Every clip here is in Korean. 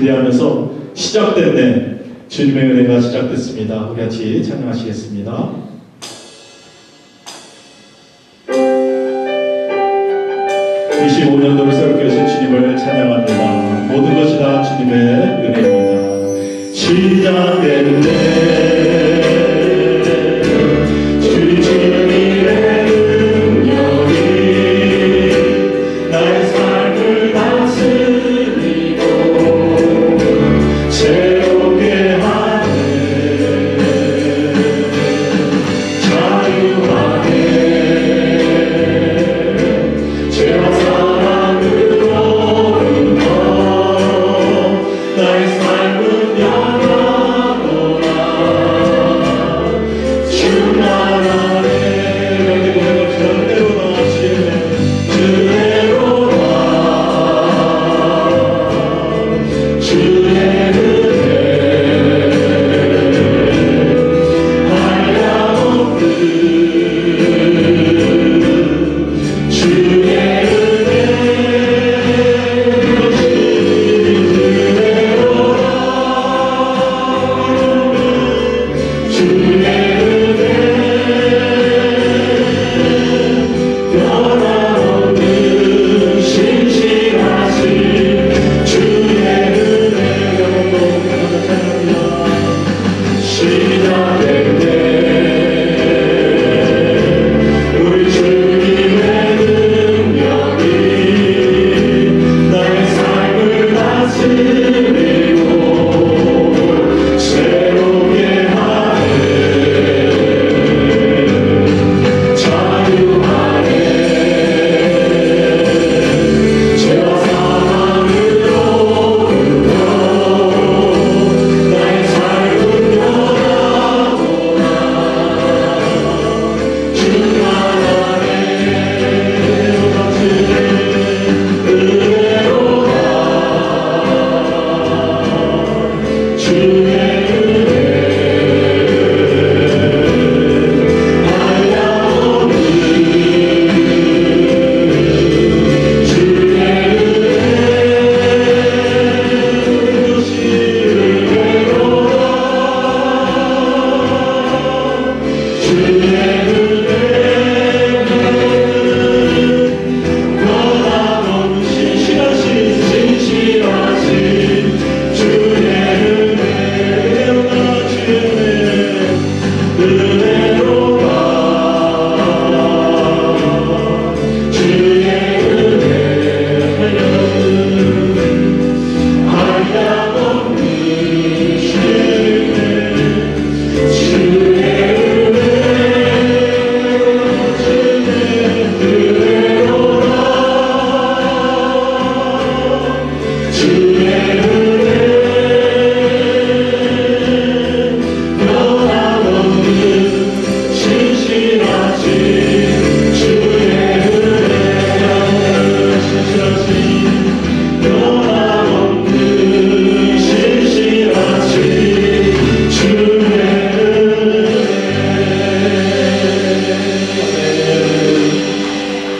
기대하면서 시작됐네. 주님의 은혜가 시작됐습니다. 우리 같이 찬양하시겠습니다. (25년도를) 새롭게 하신 주님을 찬양합니다. 모든 것이 다 주님의 은혜입니다. 시작됐네. 나의 삶은 변하노라.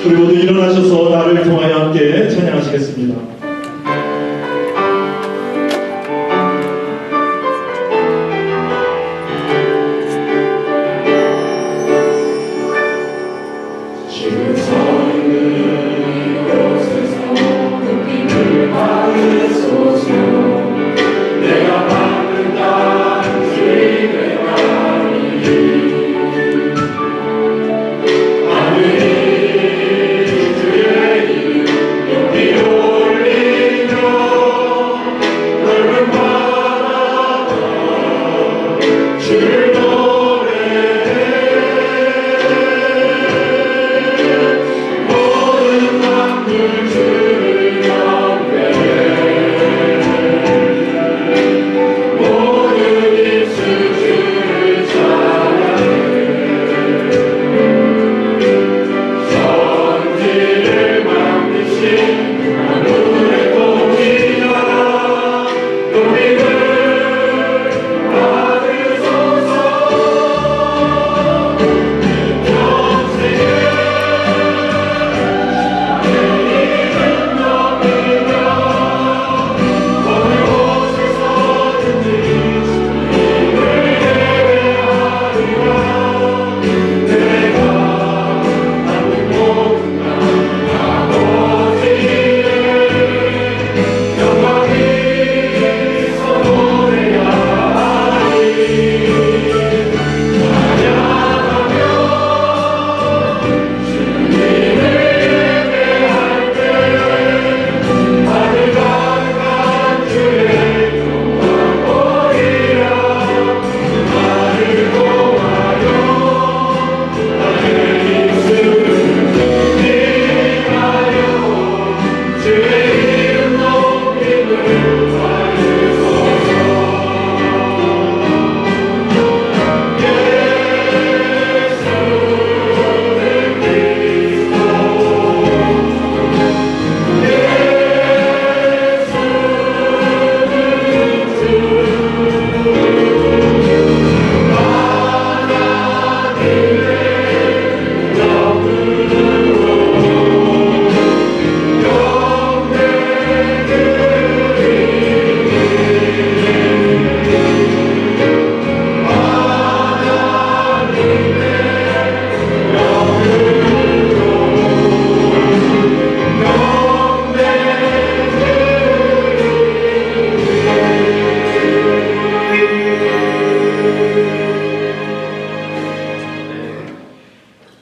우리 모두 일어나셔서 나를 통하여 함께 찬양하시겠습니다.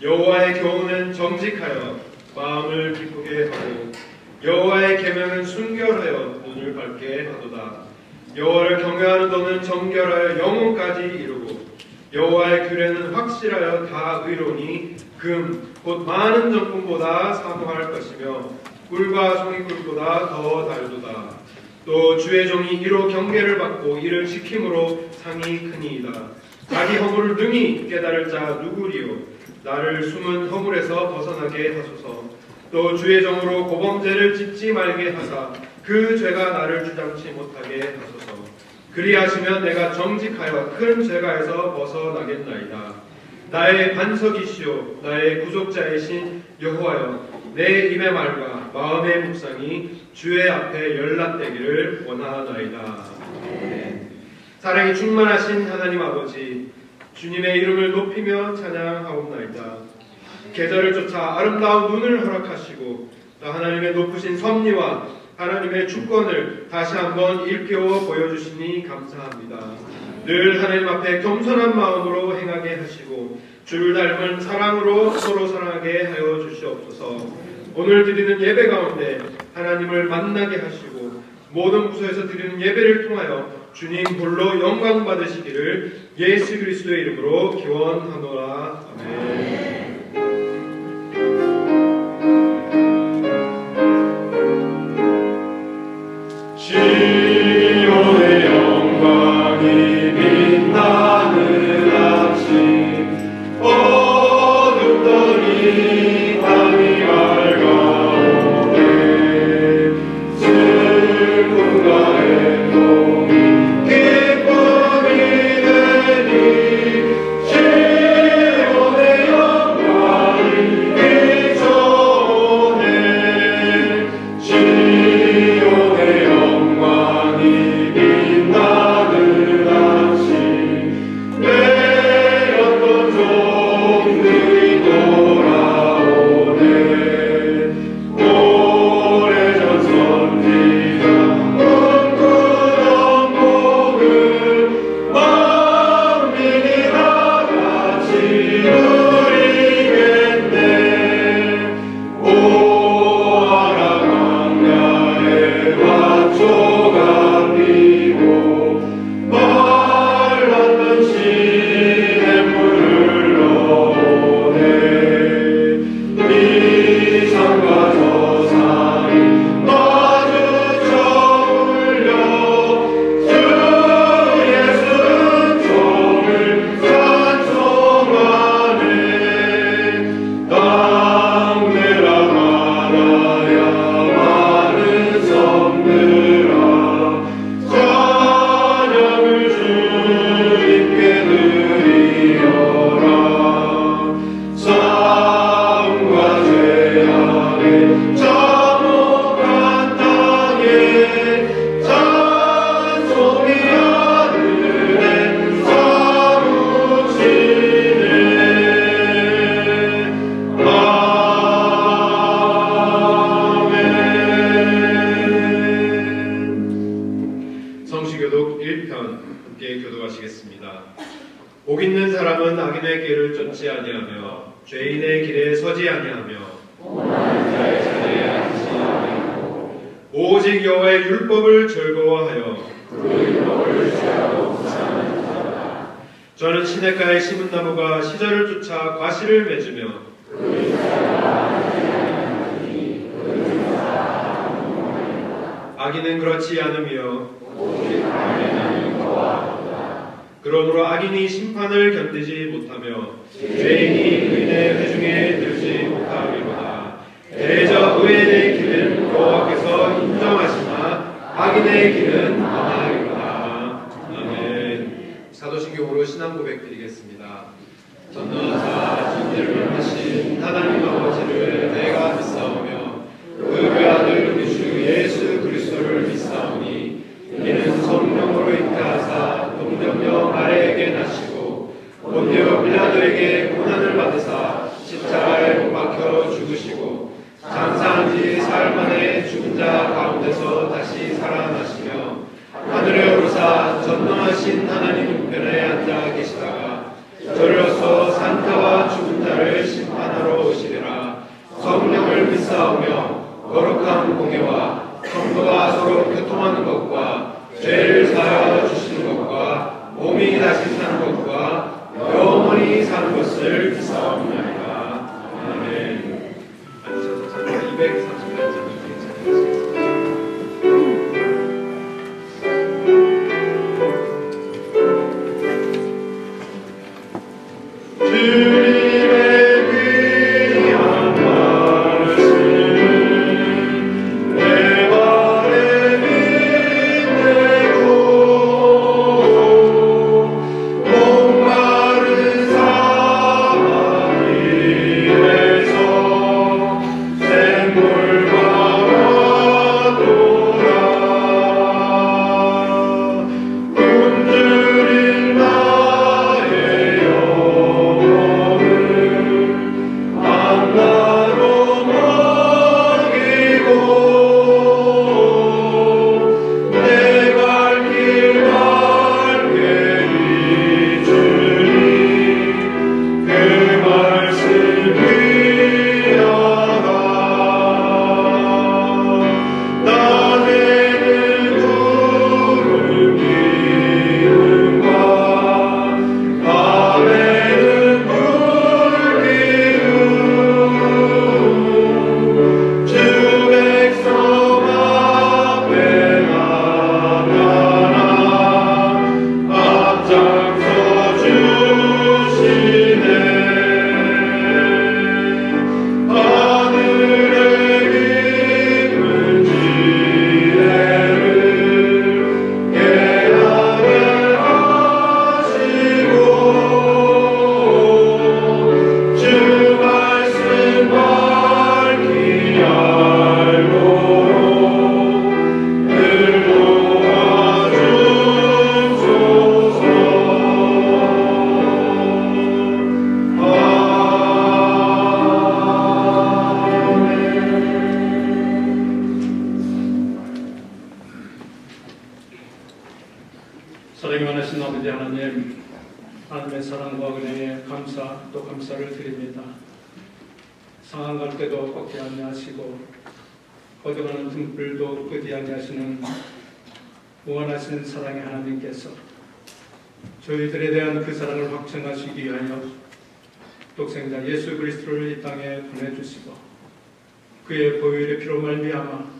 여호와의 교훈은 정직하여 마음을 기쁘게 하고 여호와의 계명은 순결하여 눈을 밝게 하도다. 여호와를 경외하는 너는 정결하여 영혼까지 이루고 여호와의 규례는 확실하여 다 의로니 금 곧 많은 정금보다 사모할 것이며 꿀과 송이꿀보다 더 달도다. 또 주의 종이 이로 경계를 받고 이를 지킴으로 상이 크니이다. 자기 허물을 능히 깨달을 자 누구리요? 나를 숨은 허물에서 벗어나게 하소서. 또 주의 정으로 고범죄를 짓지 말게 하사 그 죄가 나를 주장치 못하게 하소서. 그리하시면 내가 정직하여 큰 죄가에서 벗어나겠나이다. 나의 반석이시오 나의 구속자이신 여호와여, 내 입의 말과 마음의 묵상이 주의 앞에 연락되기를 원하나이다. 사랑이 충만하신 하나님 아버지, 주님의 이름을 높이며 찬양하옵나이다. 계절을 쫓아 아름다운 눈을 허락하시고 또 하나님의 높으신 섭리와 하나님의 주권을 다시 한번 일깨워 보여주시니 감사합니다. 늘 하나님 앞에 겸손한 마음으로 행하게 하시고 주를 닮은 사랑으로 서로 사랑하게 하여 주시옵소서. 오늘 드리는 예배 가운데 하나님을 만나게 하시고 모든 부서에서 드리는 예배를 통하여 주님 홀로 영광 받으시기를 예수 그리스도의 이름으로 기원하노라. 아멘. 시온의 영광이 빛나는 아침, 어둡더니 밤이 밝아오네. 슬픔과 애통이 기쁨이 되니 시온의 영광이 있는 사람은 악인의 길을 쫓지 아니하며 죄인의 길에 서지 아니하며 오직 여호와의 율법을 즐거워하여 저는 시냇가에 심은 나무가 시절을 쫓아 과실을 맺으며 악인은 그렇지 않으며 그러므로 악인이 심판을 견디지 못하며 죄인이 의인의 회중에 들지 못하리로다. 대저 의인의 길은 여호와께서 인정하시나 악인의 길은 망하리로다. 아멘. 사도신경으로 신앙 고백 드리겠습니다. 전능하사 천지를 하신 하나님 아버지를 내가 믿사오며 그 외아들 우리 주 예수 그리스도를 믿사오니 이는 성령으로 잉태하사 동정녀 마리아에게 나시고 본디오 빌라도에게 고난을 받으사 십자가에 못 박혀 죽으시고 장사한 지 사흘 만에 죽은 자 가운데서 다시 살아나시며 하늘에 오르사 전능하신 하나님 우편에 앉아 계시다가 저리로서 산자와 죽은 자를 심판하러 오시리라. 성령을 믿사오며 거룩한 공예와 성도가 서로 교통하는 것과 죄를 사하여 주시는 것과 몸이 다시 사는 것과 영원히 사는 것을 믿사옵나이다. 아멘. 앉으셔서 찬송 238장 찬양하시겠습니다. 사랑이 많으신 아버지 하나님, 하나님의 사랑과 은혜에 감사 또 감사를 드립니다. 상한 갈 때도 꺾지 아니하시고 거듭나는 등불도 끄지 아니하시는 무한하신 사랑의 하나님께서 저희들에 대한 그 사랑을 확증하시기 위하여 독생자 예수 그리스도를 이 땅에 보내주시고 그의 보혈의 피로 말미암아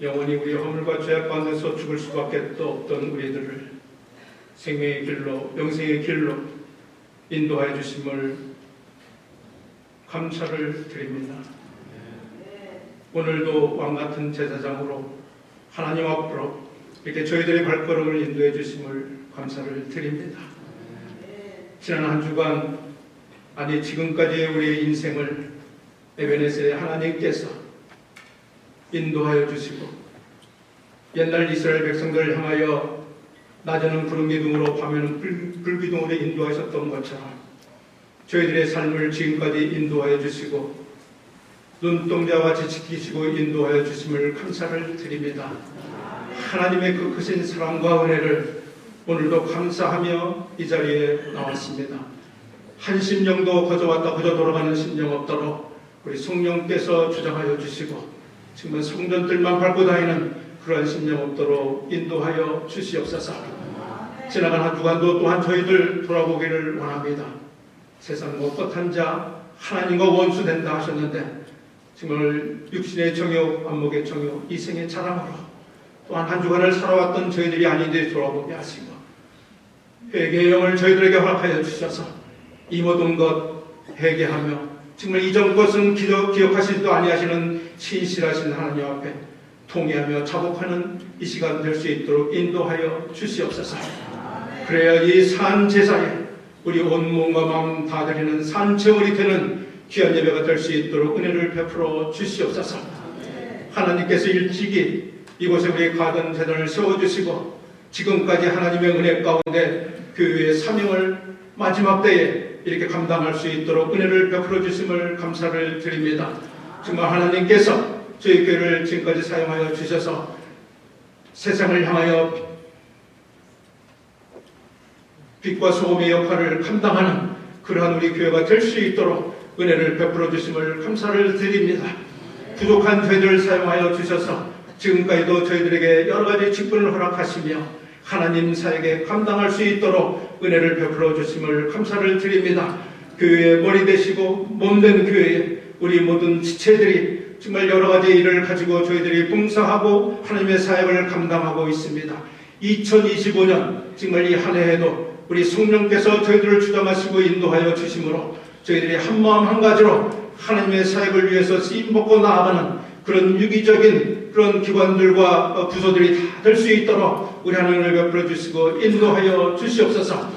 영원히 우리 허물과 죄악 가운데서 죽을 수밖에 또 없던 우리들을 생명의 길로 영생의 길로 인도하여 주심을 감사를 드립니다. 오늘도 왕같은 제사장으로 하나님 앞으로 이렇게 저희들의 발걸음을 인도해 주심을 감사를 드립니다. 지난 한 주간 아니 지금까지의 우리의 인생을 에베네셀의 하나님께서 인도하여 주시고 옛날 이스라엘 백성들을 향하여 낮에는 푸른 기둥으로 밤에는 불기둥으로 인도하셨던 것처럼 저희들의 삶을 지금까지 인도하여 주시고 눈동자와 같이 지키시고 인도하여 주심을 감사를 드립니다. 하나님의 그 크신 사랑과 은혜를 오늘도 감사하며 이 자리에 나왔습니다. 한 심령도 거저 왔다 거저 돌아가는 심령 없도록 우리 성령께서 주장하여 주시고 정말 성전들만 밟고 다니는 그러한 심령 없도록 인도하여 주시옵소서. 지나간 한 주간도 또한 저희들 돌아보기를 원합니다. 세상 못것한 자 하나님과 원수된다 하셨는데 정말 육신의 정욕, 안목의 정욕, 이생의 자랑으로 또한 한 주간을 살아왔던 저희들이 아닌데 돌아보게 하시고 회개의 영을 저희들에게 허락하여 주셔서 이 모든 것 회개하며 정말 이전 것은 기억하시지도 아니하시는 신실하신 하나님 앞에 통회하며 자복하는 이 시간 될 수 있도록 인도하여 주시옵소서. 그래야 이 산 제사에 우리 온 몸과 마음 다 드리는 산 제물이 되는 귀한 예배가 될 수 있도록 은혜를 베풀어 주시옵소서. 하나님께서 일찍이 이곳에 우리 가든 재단을 세워주시고 지금까지 하나님의 은혜 가운데 교회의 사명을 마지막 때에 이렇게 감당할 수 있도록 은혜를 베풀어 주심을 감사를 드립니다. 정말 하나님께서 저희 교회를 지금까지 사용하여 주셔서 세상을 향하여 빛과 소금의 역할을 감당하는 그러한 우리 교회가 될 수 있도록 은혜를 베풀어 주심을 감사를 드립니다. 부족한 죄들을 사용하여 주셔서 지금까지도 저희들에게 여러 가지 직분을 허락하시며 하나님 사역에 감당할 수 있도록 은혜를 베풀어 주심을 감사를 드립니다. 교회의 머리 되시고 몸된 교회에 우리 모든 지체들이 정말 여러 가지 일을 가지고 저희들이 봉사하고 하나님의 사역을 감당하고 있습니다. 2025년 정말 이 한 해에도 우리 성령께서 저희들을 주장하시고 인도하여 주심으로 저희들이 한마음 한가지로 하나님의 사역을 위해서 쓰임받고 나아가는 그런 유기적인 그런 기관들과 부서들이 다 될 수 있도록 우리 하나님을 베풀어 주시고 인도하여 주시옵소서.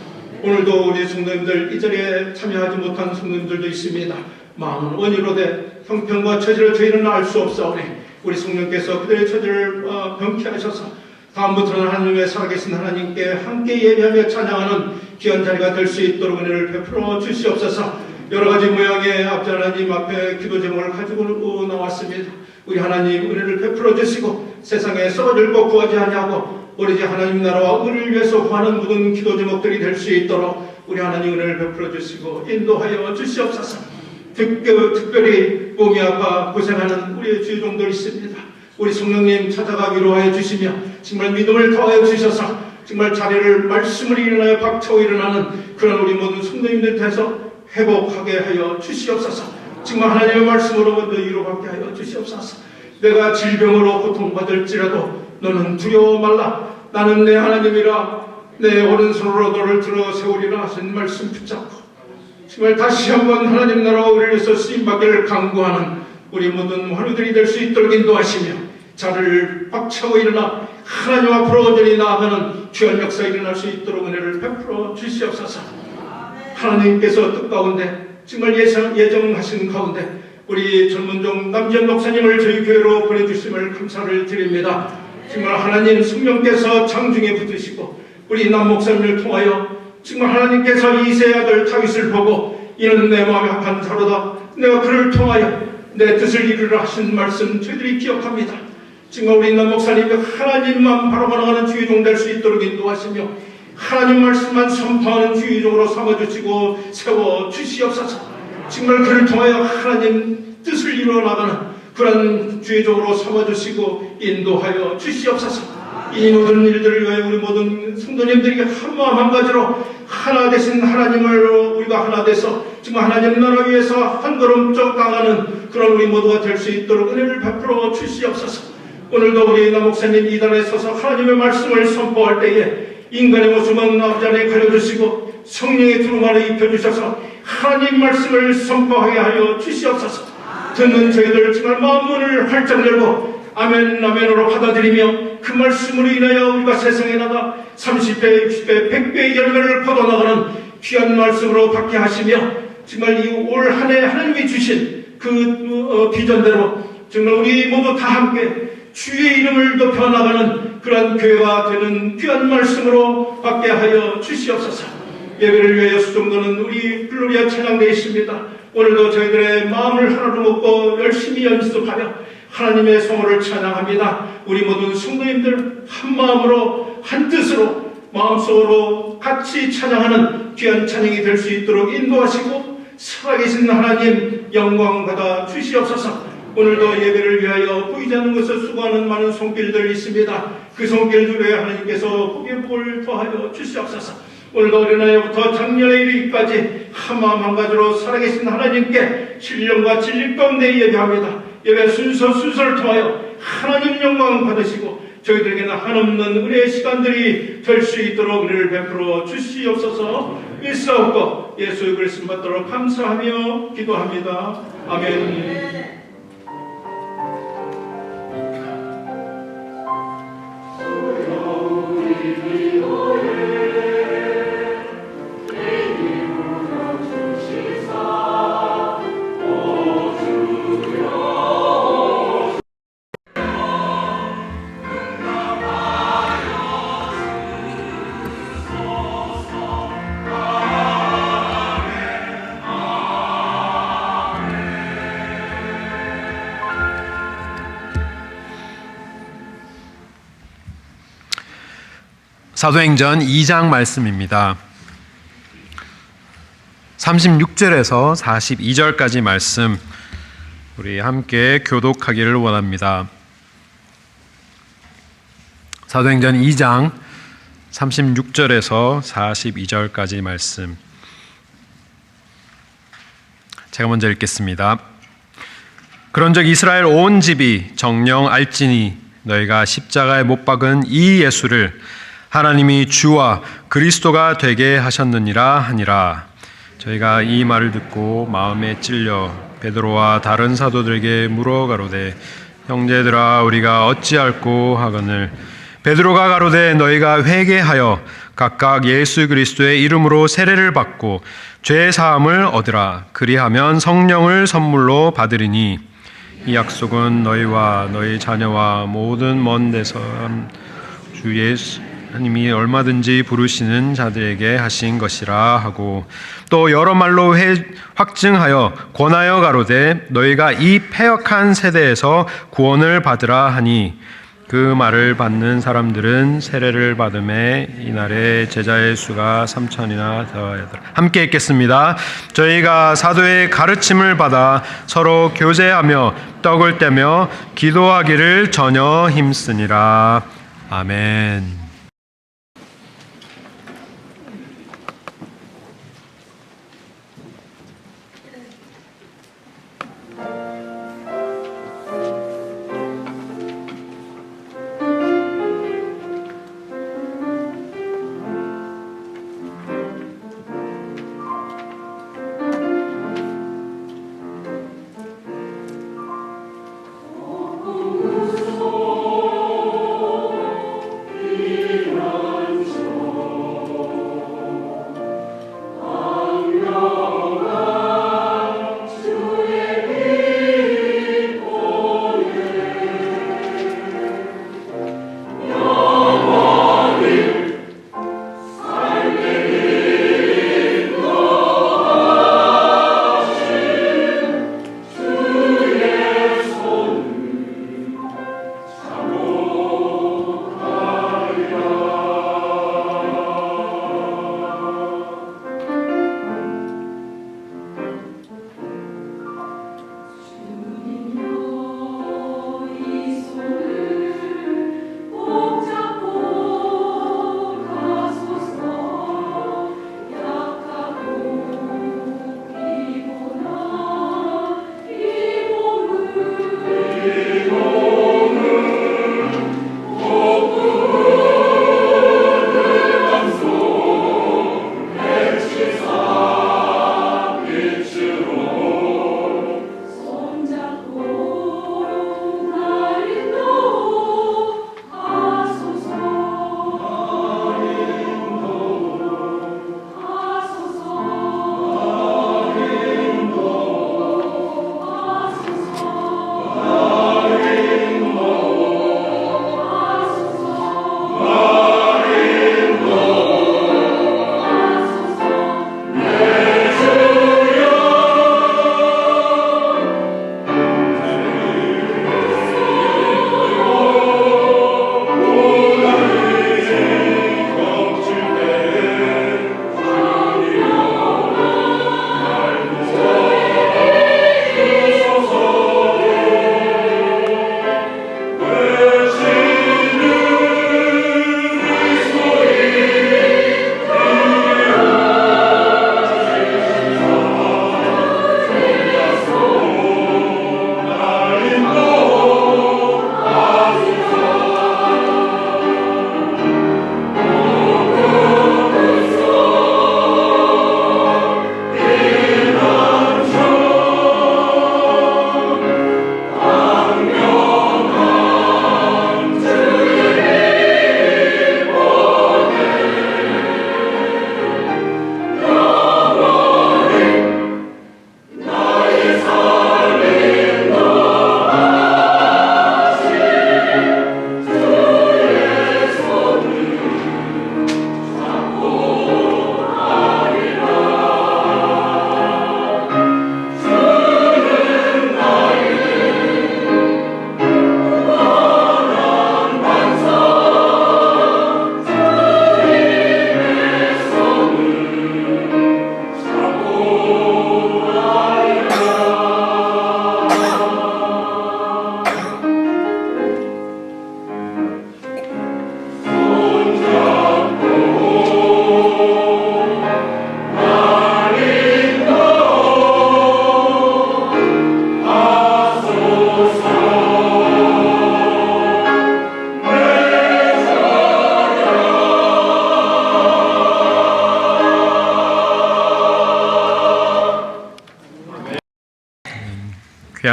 오늘도 우리 성도님들 이 자리에 참여하지 못한 성도님들도 있습니다. 마음은 원이로 돼 형편과 처지를 저희는 알 수 없사오니 우리 성령께서 그들의 처지를 병쾌하셔서 다음부터는 하나님의 살아계신 하나님께 함께 예배하며 찬양하는 귀한 자리가 될 수 있도록 은혜를 베풀어 주시옵소서. 여러 가지 모양의 앞자 하나님 앞에 기도 제목을 가지고 나왔습니다. 우리 하나님 은혜를 베풀어 주시고 세상에 썩어질고 구하지 아니하고 오로지 하나님 나라와 의를 위해서 구하는 모든 기도 제목들이 될 수 있도록 우리 하나님 은혜를 베풀어 주시고 인도하여 주시옵소서. 특별히 몸이 아파 고생하는 우리의 주의종들 있습니다. 우리 성령님 찾아가 위로하여 주시며 정말 믿음을 더하여 주셔서 정말 자리를 말씀을 일어나여 박차고 일어나는 그런 우리 모든 성도님들 대해서 회복하게 하여 주시옵소서. 정말 하나님의 말씀으로 먼저 위로받게 하여 주시옵소서. 내가 질병으로 고통받을지라도 너는 두려워 말라. 나는 내 하나님이라. 내 오른손으로 너를 들어 세우리라 하신 말씀 붙잡고 정말 다시 한번 하나님 나라와 우리를 위해서 쓰임받기를 간구하는 우리 모든 환우들이 될 수 있도록 인도하시며 자리를 박차고 일어나 하나님 앞으로 온전히 나아가는 귀한 역사가 일어날 수 있도록 은혜를 베풀어 주시옵소서. 하나님께서 뜻 가운데 정말 예정하신 가운데 우리 젊은 종 남지현 목사님을 저희 교회로 보내주심을 감사를 드립니다. 정말 하나님 성령께서 장중에 붙으시고 우리 남 목사님을 통하여 정말 하나님께서 이세 아들 다윗을 보고 이는 내 마음에 합한 자로다. 내가 그를 통하여 내 뜻을 이루라 하신 말씀 저희들이 기억합니다. 정말 우리 남 목사님이 하나님만 바라보는 주의종 될 수 있도록 인도하시며 하나님 말씀만 선포하는 주의종으로 삼아주시고 세워주시옵소서. 정말 그를 통하여 하나님 뜻을 이루어나가는 그런 주의종으로 삼아주시고 인도하여 주시옵소서. 이 모든 일들을 위하여 우리 모든 성도님들이 한마음 한가지로 하나 되신 하나님을 우리가 하나 돼서 정말 하나님 나라 위해서 한 걸음 쩍 나가는 그런 우리 모두가 될 수 있도록 은혜를 베풀어 주시옵소서. 오늘도 우리 남 목사님 이단에 서서 하나님의 말씀을 선포할 때에 인간의 모습은 아버지 안에 가려주시고 성령의 두루마를 입혀주셔서 하나님 말씀을 선포하게 하여 주시옵소서. 듣는 저희들 정말 마음문을 활짝 열고 아멘 아멘으로 받아들이며 그 말씀으로 인하여 우리가 세상에 나가 30배 60배 100배의 열매를 거둬나가는 귀한 말씀으로 받게 하시며 정말 이 올 한 해 하나님이 주신 그 비전대로 정말 우리 모두 다 함께 주의 이름을 높여나가는 그런 교회가 되는 귀한 말씀으로 받게 하여 주시옵소서. 예배를 위하여 수종도는 우리 글로리아 찬양대에 있습니다. 오늘도 저희들의 마음을 하나로 먹고 열심히 연습하며 하나님의 성호를 찬양합니다. 우리 모든 성도님들 한 마음으로 한 뜻으로 마음속으로 같이 찬양하는 귀한 찬양이 될 수 있도록 인도하시고 살아계신 하나님 영광 받아 주시옵소서. 오늘도 예배를 위하여 보이지 않는 것을 수고하는 많은 손길들 있습니다. 그 손길들에 하나님께서 복의 복을 더하여 주시옵소서. 오늘도 어린아이부터 작년에 이르기까지 한마음 한가지로 살아계신 하나님께 신령과 진리 가운데 예배합니다. 예배 순서를 통하여 하나님 영광 받으시고 저희들에게는 한없는 은혜의 시간들이 될 수 있도록 은혜를 베풀어 주시옵소서. 일사옵고 예수의 그리스도 받도록 감사하며 기도합니다. 아멘. 사도행전 2장 말씀입니다. 36절에서 42절까지 말씀 우리 함께 교독하기를 원합니다. 사도행전 2장 36절에서 42절까지 말씀 제가 먼저 읽겠습니다. 그런즉 이스라엘 온 집이 정령 알지니 너희가 십자가에 못 박은 이 예수를 하나님이 주와 그리스도가 되게 하셨느니라 하니라. 저희가 이 말을 듣고 마음에 찔려 베드로와 다른 사도들에게 물어 가로되 형제들아 우리가 어찌할꼬 하거늘 베드로가 가로되 너희가 회개하여 각각 예수 그리스도의 이름으로 세례를 받고 죄 사함을 얻으라. 그리하면 성령을 선물로 받으리니 이 약속은 너희와 너희 자녀와 모든 먼 데서 주 예수 하나님이 얼마든지 부르시는 자들에게 하신 것이라 하고 또 여러 말로 확증하여 권하여 가로되 너희가 이 패역한 세대에서 구원을 받으라 하니 그 말을 받는 사람들은 세례를 받음에 이날에 제자의 수가 3,000이나 더하였더라. 함께 읽겠습니다. 저희가 사도의 가르침을 받아 서로 교제하며 떡을 떼며 기도하기를 전혀 힘쓰니라. 아멘.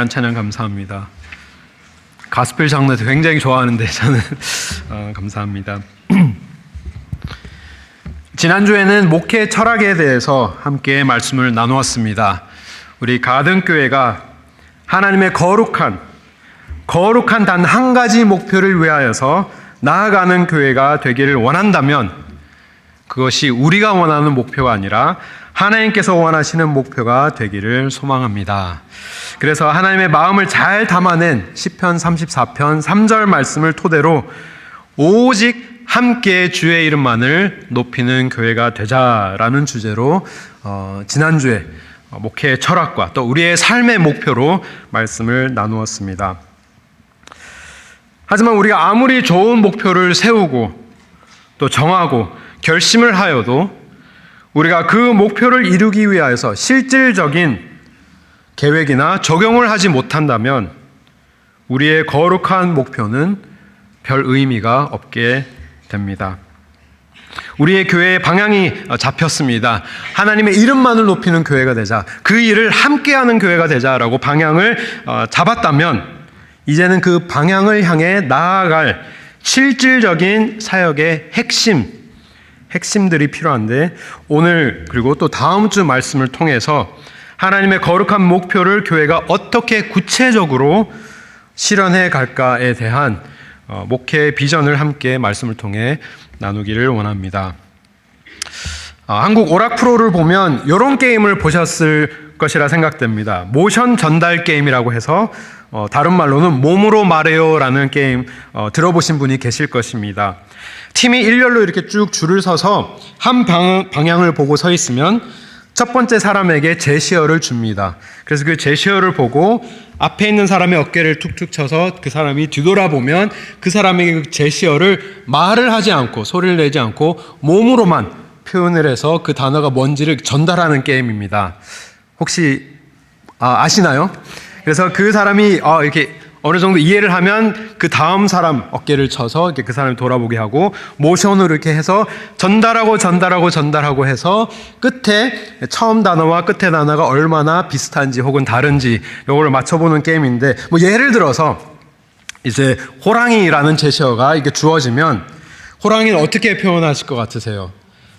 귀한 찬양 감사합니다. 가스펠 장르도 굉장히 좋아하는데 저는 감사합니다. 지난주에는 목회 철학에 대해서 함께 말씀을 나누었습니다. 우리 가든교회가 하나님의 거룩한 단 한 가지 목표를 위하여서 나아가는 교회가 되기를 원한다면 그것이 우리가 원하는 목표가 아니라 하나님께서 원하시는 목표가 되기를 소망합니다. 그래서 하나님의 마음을 잘 담아낸 시편 34편 3절 말씀을 토대로 오직 함께 주의 이름만을 높이는 교회가 되자라는 주제로 지난주에 목회의 철학과 또 우리의 삶의 목표로 말씀을 나누었습니다. 하지만 우리가 아무리 좋은 목표를 세우고 또 정하고 결심을 하여도 우리가 그 목표를 이루기 위하여서 실질적인 계획이나 적용을 하지 못한다면 우리의 거룩한 목표는 별 의미가 없게 됩니다. 우리의 교회의 방향이 잡혔습니다. 하나님의 이름만을 높이는 교회가 되자, 그 일을 함께하는 교회가 되자라고 방향을 잡았다면 이제는 그 방향을 향해 나아갈 실질적인 사역의 핵심들이 필요한데 오늘 그리고 또 다음 주 말씀을 통해서 하나님의 거룩한 목표를 교회가 어떻게 구체적으로 실현해 갈까에 대한 목회 비전을 함께 말씀을 통해 나누기를 원합니다. 한국 오락 프로를 보면 이런 게임을 보셨을 것이라 생각됩니다. 모션 전달 게임이라고 해서 다른 말로는 몸으로 말해요라는 게임 들어보신 분이 계실 것입니다. 팀이 일렬로 이렇게 쭉 줄을 서서 한 방향을 보고 서 있으면 첫 번째 사람에게 제시어를 줍니다. 그래서 그 제시어를 보고 앞에 있는 사람의 어깨를 툭툭 쳐서 그 사람이 뒤돌아보면 그 사람에게 그 제시어를 말을 하지 않고 소리를 내지 않고 몸으로만 표현을 해서 그 단어가 뭔지를 전달하는 게임입니다. 혹시 아시나요? 그래서 그 사람이 이렇게 어느 정도 이해를 하면 그 다음 사람 어깨를 쳐서 이렇게 그 사람을 돌아보게 하고 모션으로 이렇게 해서 전달하고 해서 끝에 처음 단어와 끝의 단어가 얼마나 비슷한지 혹은 다른지 이걸 맞춰보는 게임인데 뭐 예를 들어서 이제 호랑이라는 제시어가 이렇게 주어지면 호랑이는 어떻게 표현하실 것 같으세요?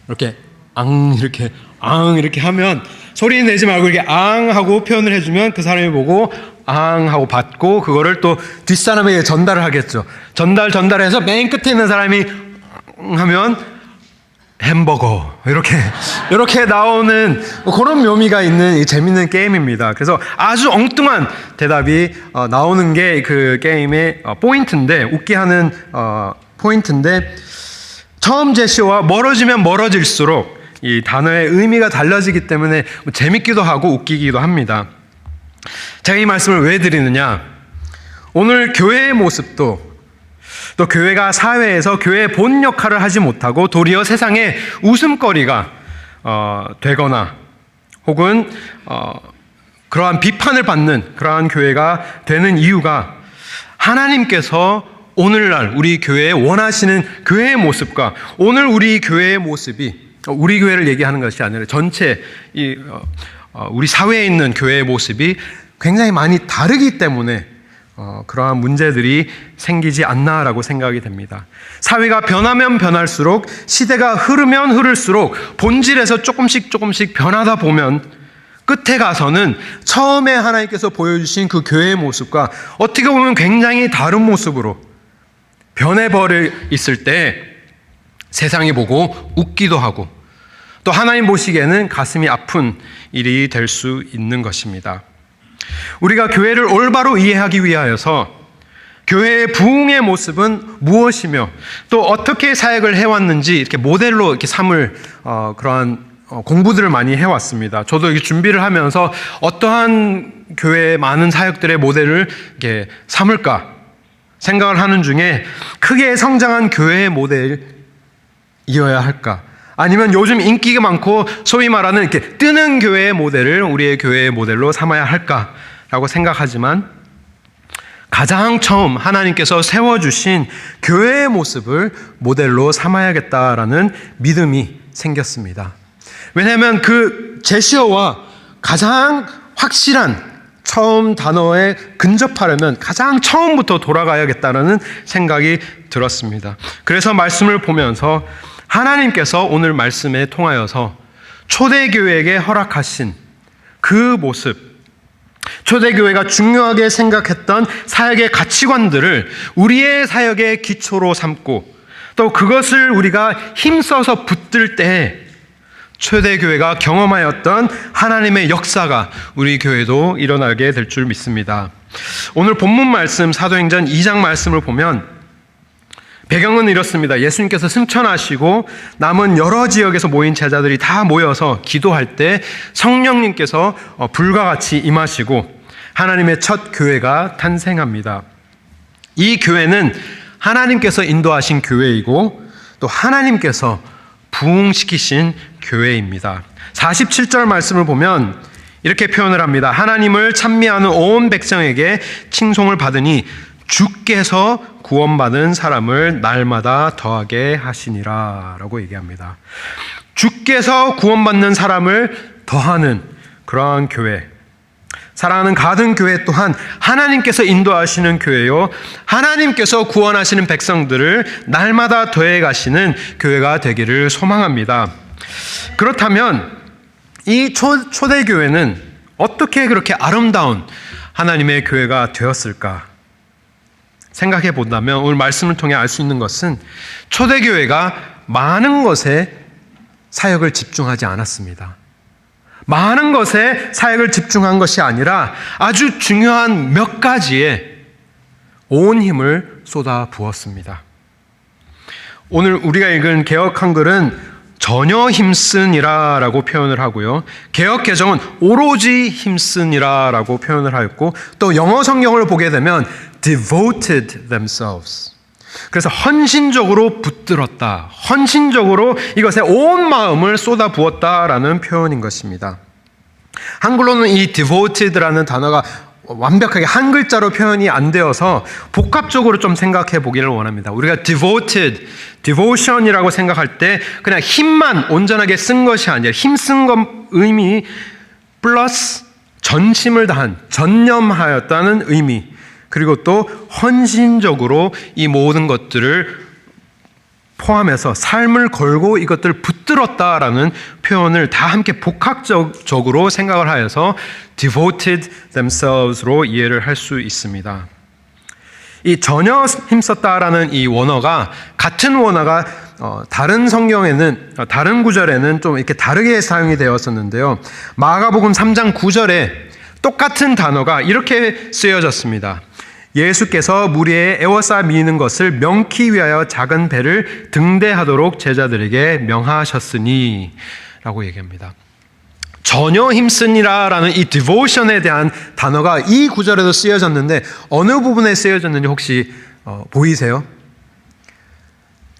이렇게 이렇게 하면 소리 내지 말고 이렇게 앙 하고 표현을 해주면 그 사람이 보고 앙 하고 받고 그거를 또 뒷사람에게 전달을 하겠죠. 전달해서 맨 끝에 있는 사람이 하면 햄버거 이렇게 나오는 그런 묘미가 있는 재밌는 게임입니다. 그래서 아주 엉뚱한 대답이 나오는 게 그 게임의 포인트인데 웃게 하는 포인트인데 처음 제시어와 멀어지면 멀어질수록 이 단어의 의미가 달라지기 때문에 재밌기도 하고 웃기기도 합니다. 제가 이 말씀을 왜 드리느냐? 오늘 교회의 모습도 또 교회가 사회에서 교회의 본 역할을 하지 못하고 도리어 세상의 웃음거리가 되거나 혹은 그러한 비판을 받는 그러한 교회가 되는 이유가 하나님께서 오늘날 우리 교회에 원하시는 교회의 모습과 오늘 우리 교회의 모습이 우리 교회를 얘기하는 것이 아니라 전체 우리 사회에 있는 교회의 모습이 굉장히 많이 다르기 때문에 그러한 문제들이 생기지 않나라고 생각이 됩니다. 사회가 변하면 변할수록 시대가 흐르면 흐를수록 본질에서 조금씩 변하다 보면 끝에 가서는 처음에 하나님께서 보여주신 그 교회의 모습과 어떻게 보면 굉장히 다른 모습으로 변해버려 있을 때 세상이 보고 웃기도 하고 또 하나님 보시기에는 가슴이 아픈 일이 될 수 있는 것입니다. 우리가 교회를 올바로 이해하기 위하여서 교회의 부흥의 모습은 무엇이며 또 어떻게 사역을 해왔는지 이렇게 모델로 이렇게 삼을 그러한 공부들을 많이 해왔습니다. 저도 이렇게 준비를 하면서 어떠한 교회의 많은 사역들의 모델을 이렇게 삼을까 생각을 하는 중에 크게 성장한 교회의 모델이어야 할까? 아니면 요즘 인기가 많고 소위 말하는 이렇게 뜨는 교회의 모델을 우리의 교회의 모델로 삼아야 할까라고 생각하지만 가장 처음 하나님께서 세워주신 교회의 모습을 모델로 삼아야겠다라는 믿음이 생겼습니다. 왜냐하면 그 제시어와 가장 확실한 처음 단어에 근접하려면 가장 처음부터 돌아가야겠다는 생각이 들었습니다. 그래서 말씀을 보면서 하나님께서 오늘 말씀에 통하여서 초대교회에게 허락하신 그 모습, 초대교회가 중요하게 생각했던 사역의 가치관들을 우리의 사역의 기초로 삼고 또 그것을 우리가 힘써서 붙들 때 초대교회가 경험하였던 하나님의 역사가 우리 교회도 일어나게 될 줄 믿습니다. 오늘 본문 말씀 사도행전 2장 말씀을 보면 배경은 이렇습니다. 예수님께서 승천하시고 남은 여러 지역에서 모인 제자들이 다 모여서 기도할 때 성령님께서 불과 같이 임하시고 하나님의 첫 교회가 탄생합니다. 이 교회는 하나님께서 인도하신 교회이고 또 하나님께서 부흥시키신 교회입니다. 47절 말씀을 보면 이렇게 표현을 합니다. 하나님을 찬미하는 온 백성에게 칭송을 받으니 주께서 구원받은 사람을 날마다 더하게 하시니라 라고 얘기합니다. 주께서 구원받는 사람을 더하는 그러한 교회, 사랑하는 가든교회 또한 하나님께서 인도하시는 교회요, 하나님께서 구원하시는 백성들을 날마다 더해 가시는 교회가 되기를 소망합니다. 그렇다면 이 초대교회는 어떻게 그렇게 아름다운 하나님의 교회가 되었을까 생각해 본다면 오늘 말씀을 통해 알 수 있는 것은 초대교회가 많은 것에 사역을 집중하지 않았습니다. 많은 것에 사역을 집중한 것이 아니라 아주 중요한 몇 가지에 온 힘을 쏟아 부었습니다. 오늘 우리가 읽은 개역 한글은 전혀 힘쓴이라라고 표현을 하고요. 개역 개정은 오로지 힘쓴이라라고 표현을 하였고 또 영어 성경을 보게 되면 devoted themselves. 그래서 헌신적으로 붙들었다. 헌신적으로 이것에 온 마음을 쏟아 부었다라는 표현인 것입니다. 한글로는 이 devoted라는 단어가 완벽하게 한 글자로 표현이 안 되어서 복합적으로 좀 생각해 보기를 원합니다. 우리가 devoted, devotion이라고 생각할 때 그냥 힘만 온전하게 쓴 것이 아니라 힘쓴 것 의미 플러스 전심을 다한, 전념하였다는 의미, 그리고 또 헌신적으로 이 모든 것들을 포함해서 삶을 걸고 이것들을 붙들었다라는 표현을 다 함께 복합적으로 생각을 하여서 devoted themselves로 이해를 할 수 있습니다. 이 전혀 힘썼다라는 이 원어가 같은 원어가 다른 성경에는 다른 구절에는 좀 이렇게 다르게 사용이 되었었는데요. 마가복음 3장 9절에 똑같은 단어가 이렇게 쓰여졌습니다. 예수께서 무리에 에워싸 미는 것을 명키 위하여 작은 배를 등대하도록 제자들에게 명하셨으니 라고 얘기합니다. 전혀 힘쓰니라라는 이 devotion에 대한 단어가 이 구절에도 쓰여졌는데 어느 부분에 쓰여졌는지 혹시 보이세요?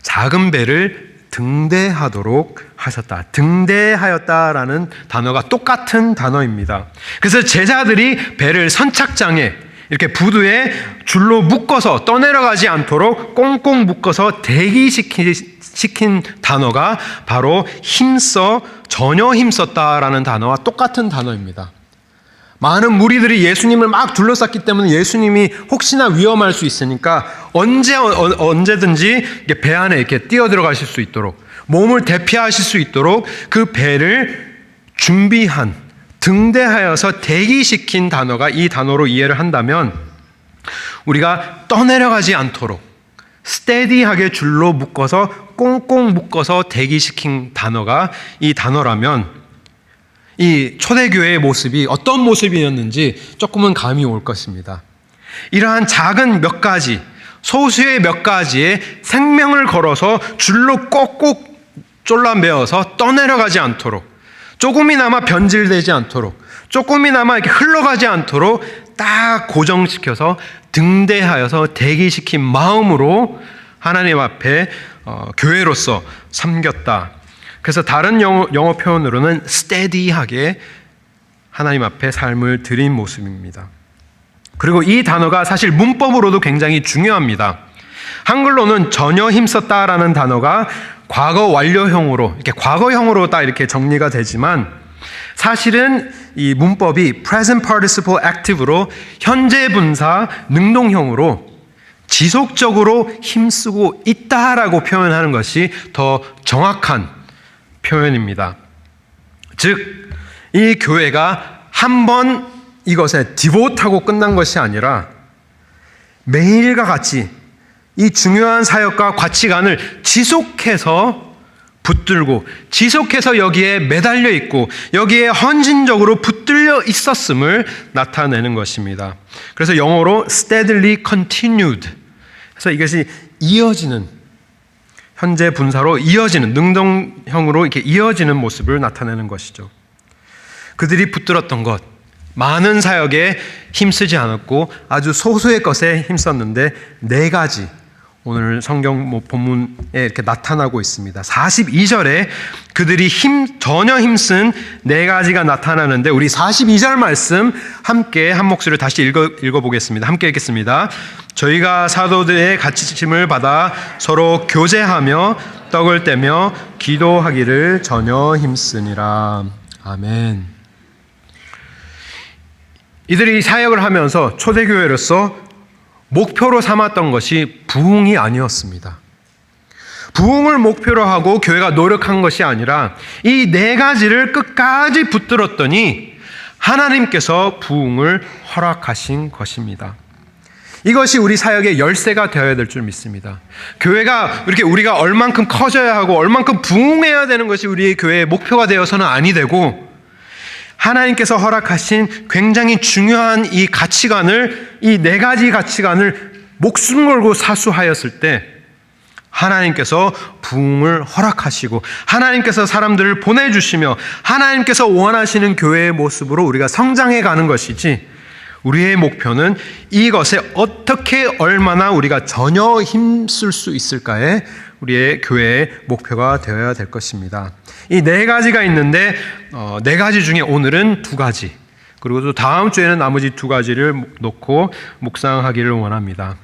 작은 배를 등대하도록 하셨다. 등대하였다라는 단어가 똑같은 단어입니다. 그래서 제자들이 배를 선착장에 이렇게 부두에 줄로 묶어서 떠내려가지 않도록 꽁꽁 묶어서 대기시킨 단어가 바로 힘써, 전혀 힘썼다라는 단어와 똑같은 단어입니다. 많은 무리들이 예수님을 막 둘러쌌기 때문에 예수님이 혹시나 위험할 수 있으니까 언제든지 배 안에 이렇게 뛰어 들어가실 수 있도록 몸을 대피하실 수 있도록 그 배를 준비한 등대하여서 대기시킨 단어가 이 단어로 이해를 한다면 우리가 떠내려가지 않도록 스테디하게 줄로 묶어서 꽁꽁 묶어서 대기시킨 단어가 이 단어라면 이 초대교회의 모습이 어떤 모습이었는지 조금은 감이 올 것입니다. 이러한 작은 몇 가지, 소수의 몇 가지에 생명을 걸어서 줄로 꼭꼭 졸라매어서 떠내려가지 않도록 조금이나마 변질되지 않도록 조금이나마 이렇게 흘러가지 않도록 딱 고정시켜서 등대하여서 대기시킨 마음으로 하나님 앞에 교회로서 섬겼다. 그래서 다른 영어 표현으로는 steady하게 하나님 앞에 삶을 드린 모습입니다. 그리고 이 단어가 사실 문법으로도 굉장히 중요합니다. 한글로는 전혀 힘썼다라는 단어가 과거 완료형으로 이렇게 과거형으로 딱 이렇게 정리가 되지만 사실은 이 문법이 present participle active로 현재 분사 능동형으로 지속적으로 힘쓰고 있다라고 표현하는 것이 더 정확한 표현입니다. 즉, 이 교회가 한 번 이것에 디보트하고 끝난 것이 아니라 매일과 같이 이 중요한 사역과 가치관을 지속해서 붙들고 지속해서 여기에 매달려 있고 여기에 헌신적으로 붙들려 있었음을 나타내는 것입니다. 그래서 영어로 steadily continued. 그래서 이것이 이어지는, 현재 분사로 이어지는, 능동형으로 이렇게 이어지는 모습을 나타내는 것이죠. 그들이 붙들었던 것, 많은 사역에 힘쓰지 않았고 아주 소수의 것에 힘썼는데 4가지 오늘 성경 본문에 이렇게 나타나고 있습니다. 42절에 그들이 전혀 힘쓴 4가지가 나타나는데 우리 42절 말씀 함께 한 목소리로 다시 읽어보겠습니다. 함께 읽겠습니다. 저희가 사도들의 가르침을 받아 서로 교제하며 떡을 떼며 기도하기를 전혀 힘쓰니라. 아멘. 이들이 사역을 하면서 초대교회로서 목표로 삼았던 것이 부흥이 아니었습니다. 부흥을 목표로 하고 교회가 노력한 것이 아니라 이 4가지를 끝까지 붙들었더니 하나님께서 부흥을 허락하신 것입니다. 이것이 우리 사역의 열쇠가 되어야 될 줄 믿습니다. 교회가 이렇게 우리가 얼만큼 커져야 하고 얼만큼 부흥해야 되는 것이 우리의 교회의 목표가 되어서는 아니 되고 하나님께서 허락하신 굉장히 중요한 이 가치관을, 이 4가지 가치관을 목숨 걸고 사수하였을 때 하나님께서 부흥을 허락하시고 하나님께서 사람들을 보내주시며 하나님께서 원하시는 교회의 모습으로 우리가 성장해 가는 것이지, 우리의 목표는 이것에 어떻게 얼마나 우리가 전혀 힘쓸 수 있을까에 우리의 교회의 목표가 되어야 될 것입니다. 이 4가지가 있는데 4가지 중에 오늘은 2가지, 그리고 또 다음 주에는 나머지 2가지를 놓고 묵상하기를 원합니다.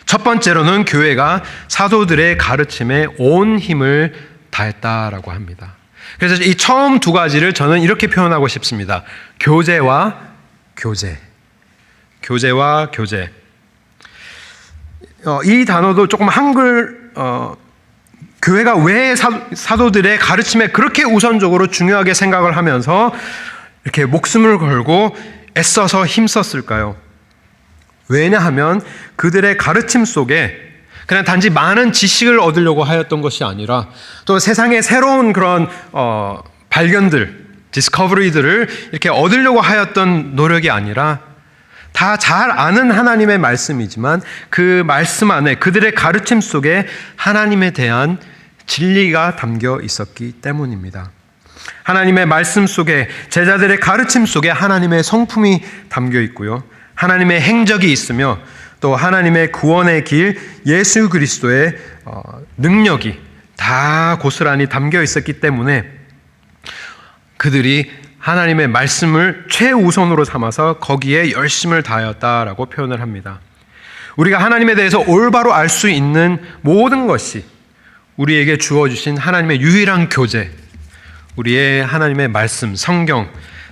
첫 번째로는 교회가 사도들의 가르침에 온 힘을 다했다라고 합니다. 그래서 이 처음 2가지를 저는 이렇게 표현하고 싶습니다. 교제와 교제. 교제와 교제. 이 단어도 조금 한글 교회가 왜 사도들의 가르침에 그렇게 우선적으로 중요하게 생각을 하면서 이렇게 목숨을 걸고 애써서 힘썼을까요? 왜냐하면 그들의 가르침 속에 그냥 단지 많은 지식을 얻으려고 하였던 것이 아니라 또 세상의 새로운 그런 발견들, 디스커버리들을 이렇게 얻으려고 하였던 노력이 아니라 다 잘 아는 하나님의 말씀이지만 그 말씀 안에 그들의 가르침 속에 하나님에 대한 진리가 담겨 있었기 때문입니다. 하나님의 말씀 속에, 제자들의 가르침 속에 하나님의 성품이 담겨 있고요, 하나님의 행적이 있으며 또 하나님의 구원의 길, 예수 그리스도의 능력이 다 고스란히 담겨 있었기 때문에 그들이 하나님의 말씀을 최우선으로 삼아서 거기에 열심을 다하였다라고 표현을 합니다. 우리가 하나님에 대해서 올바로 알 수 있는 모든 것이 우리에게 주어주신 하나님의 유일한 교제, 우리의 하나님의 말씀, 성경,